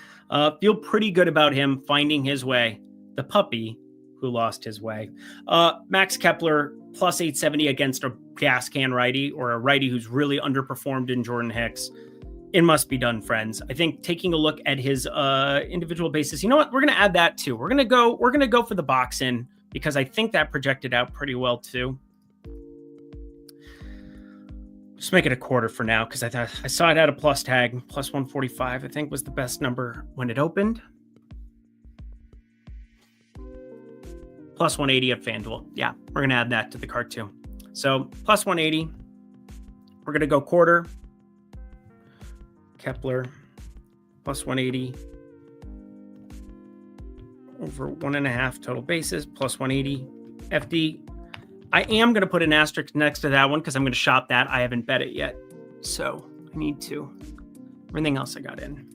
Feel pretty good about him finding his way. The puppy who lost his way. Max Kepler, plus 870 against a gas can righty, or a righty who's really underperformed in Jordan Hicks. It must be done, friends. I think taking a look at his individual basis, you know what? We're going to add that too. We're going to go for the box in, because I think that projected out pretty well too. Just make it a quarter for now, because I saw it at a plus tag. Plus 145, I think, was the best number when it opened. Plus 180 at FanDuel. Yeah, we're going to add that to the cart too. So plus 180. We're going to go quarter. Kepler, plus 180. Over 1.5 total bases, plus 180. FD. I am going to put an asterisk next to that one because I'm going to shop that. I haven't bet it yet. So I need to. Everything else I got in.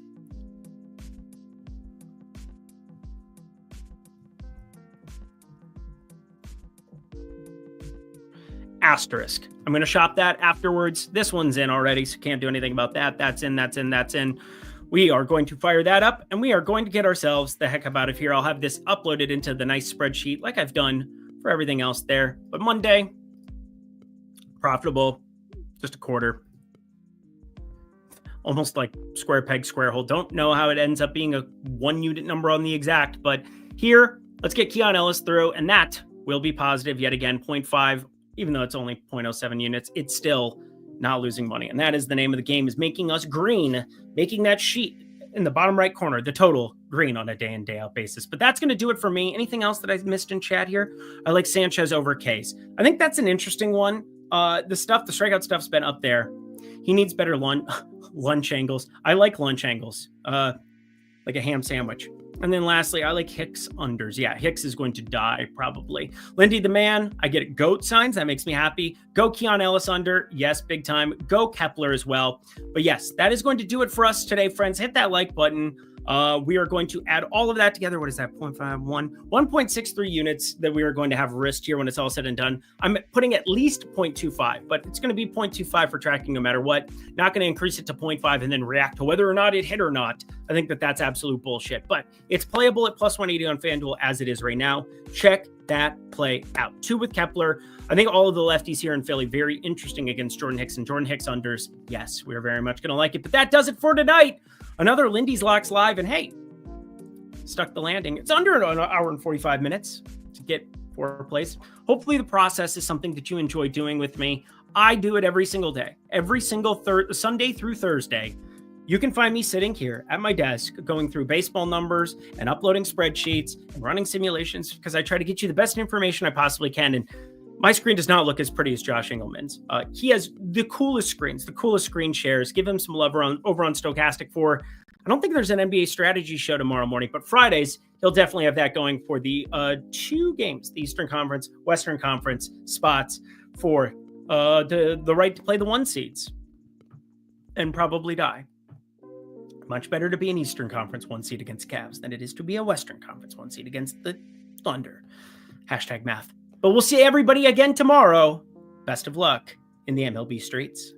Asterisk. I'm going to shop that afterwards. This one's in already, so can't do anything about that. That's in, that's in, that's in. We are going to fire that up, and we are going to get ourselves the heck up out of here. I'll have this uploaded into the nice spreadsheet like I've done for everything else there. But Monday, profitable, just a quarter. Almost like square peg, square hole. Don't know how it ends up being a 1 unit number on the exact, but here, let's get Keon Ellis through, and that will be positive yet again, 0.5. Even though it's only 0.07 units, it's still not losing money. And that is the name of the game, is making us green, making that sheet in the bottom right corner, the total green on a day in, day out basis. But that's going to do it for me. Anything else that I missed in chat here? I like Sanchez over Case. I think that's an interesting one. The strikeout stuff's been up there. He needs better lunch angles. I like lunch angles, like a ham sandwich. And then lastly, I like Hicks unders. Yeah, Hicks is going to die probably. Lindy the man, I get goat signs. That makes me happy. Go Keon Ellis under. Yes, big time. Go Kepler as well. But yes, that is going to do it for us today, friends. Hit that like button. We are going to add all of that together. What is that? 0.51, 1.63 units that we are going to have risked here when it's all said and done. I'm putting at least 0.25, but it's going to be 0.25 for tracking no matter what. Not going to increase it to 0.5 and then react to whether or not it hit or not. I think that that's absolute bullshit, but it's playable at plus 180 on FanDuel as it is right now. Check that play out. 2 with Kepler. I think all of the lefties here in Philly, very interesting against Jordan Hicks, and Jordan Hicks unders. Yes, we are very much going to like it, but that does it for tonight. Another Lindy's Locks Live, and hey, stuck the landing. It's under an hour and 45 minutes to get for place. Hopefully the process is something that you enjoy doing with me. I do it every single day, every single Sunday through Thursday. You can find me sitting here at my desk going through baseball numbers and uploading spreadsheets and running simulations because I try to get you the best information I possibly can. And my screen does not look as pretty as Josh Engelman's. He has the coolest screens, the coolest screen shares. Give him some love over on Stochastic for, I don't think there's an NBA strategy show tomorrow morning, but Fridays, he'll definitely have that going for the 2 games, the Eastern Conference, Western Conference spots for the right to play the 1 seeds and probably die. Much better to be an Eastern Conference 1 seed against Cavs than it is to be a Western Conference 1 seed against the Thunder. #math. But we'll see everybody again tomorrow. Best of luck in the MLB streets.